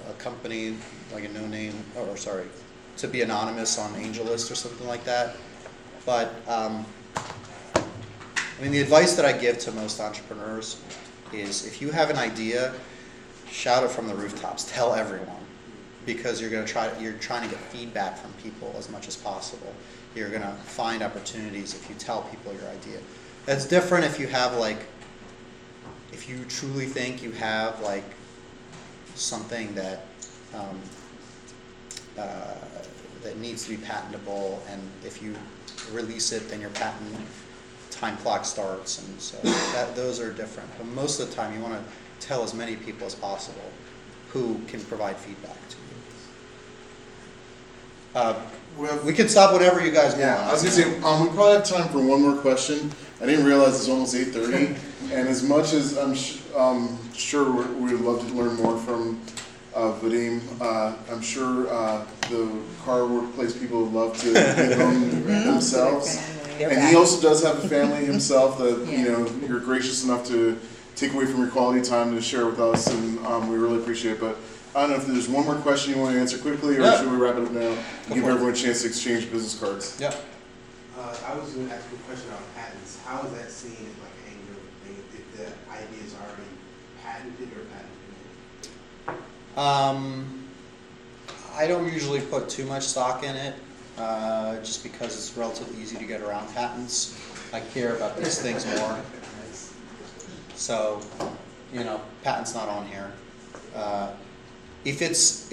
Speaker 2: a company like a no-name, to be anonymous on AngelList or something like that. But I mean, the advice that I give to most entrepreneurs is if you have an idea, shout it from the rooftops, tell everyone, because you're trying to get feedback from people as much as possible. You're going to find opportunities if you tell people your idea. That's different if you have like, if you truly think you have like something that that needs to be patentable, and if you release it, then your patent time clock starts, and so those are different. But most of the time, you want to tell as many people as possible who can provide feedback to you. We can stop whatever you guys want.
Speaker 1: Yeah, I was going to say, we probably have time for one more question. I didn't realize it's almost 8:30, and as much as I'm sure we would love to learn more from Vadim, I'm sure the car workplace people would love to get home themselves. And he also does have a family himself that, you know, you're gracious enough to take away from your quality time to share with us, and we really appreciate it. But I don't know if there's one more question you want to answer quickly, or should we wrap it up now and give everyone a chance to exchange business cards?
Speaker 2: Yeah.
Speaker 12: I was going to ask you a question about patents. How is that seen as like an angel thing if the idea is already patented or patented?
Speaker 2: I don't usually put too much stock in it, just because it's relatively easy to get around patents. I care about these things more. So, you know, patent's not on here. If it's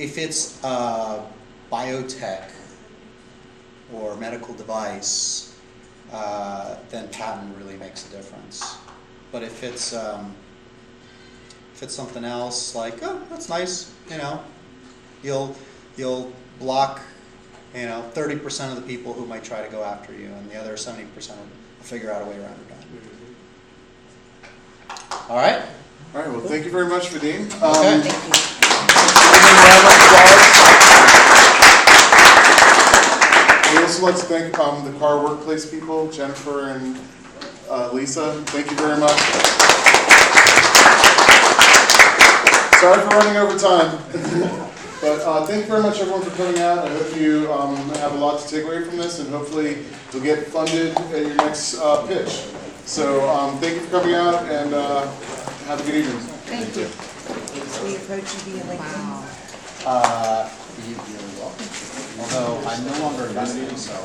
Speaker 2: biotech or medical device, then patent really makes a difference. But if it's something else, like, oh, that's nice, you know, you'll block, you know, 30% of the people who might try to go after you, and the other 70% will figure out a way around it. All right.
Speaker 1: All right. Well, thank you very much, Vadim.
Speaker 2: Okay.
Speaker 9: Thank you.
Speaker 1: We'd also like to thank the car workplace people, Jennifer and Lisa. Thank you very much. Sorry for running over time. But thank you very much, everyone, for coming out. I hope you have a lot to take away from this, and hopefully you'll get funded at your next pitch. So thank you for coming out, and have a good evening.
Speaker 9: Thank you. We approach you via LinkedIn.
Speaker 2: You're welcome. Although I'm no longer investing, so.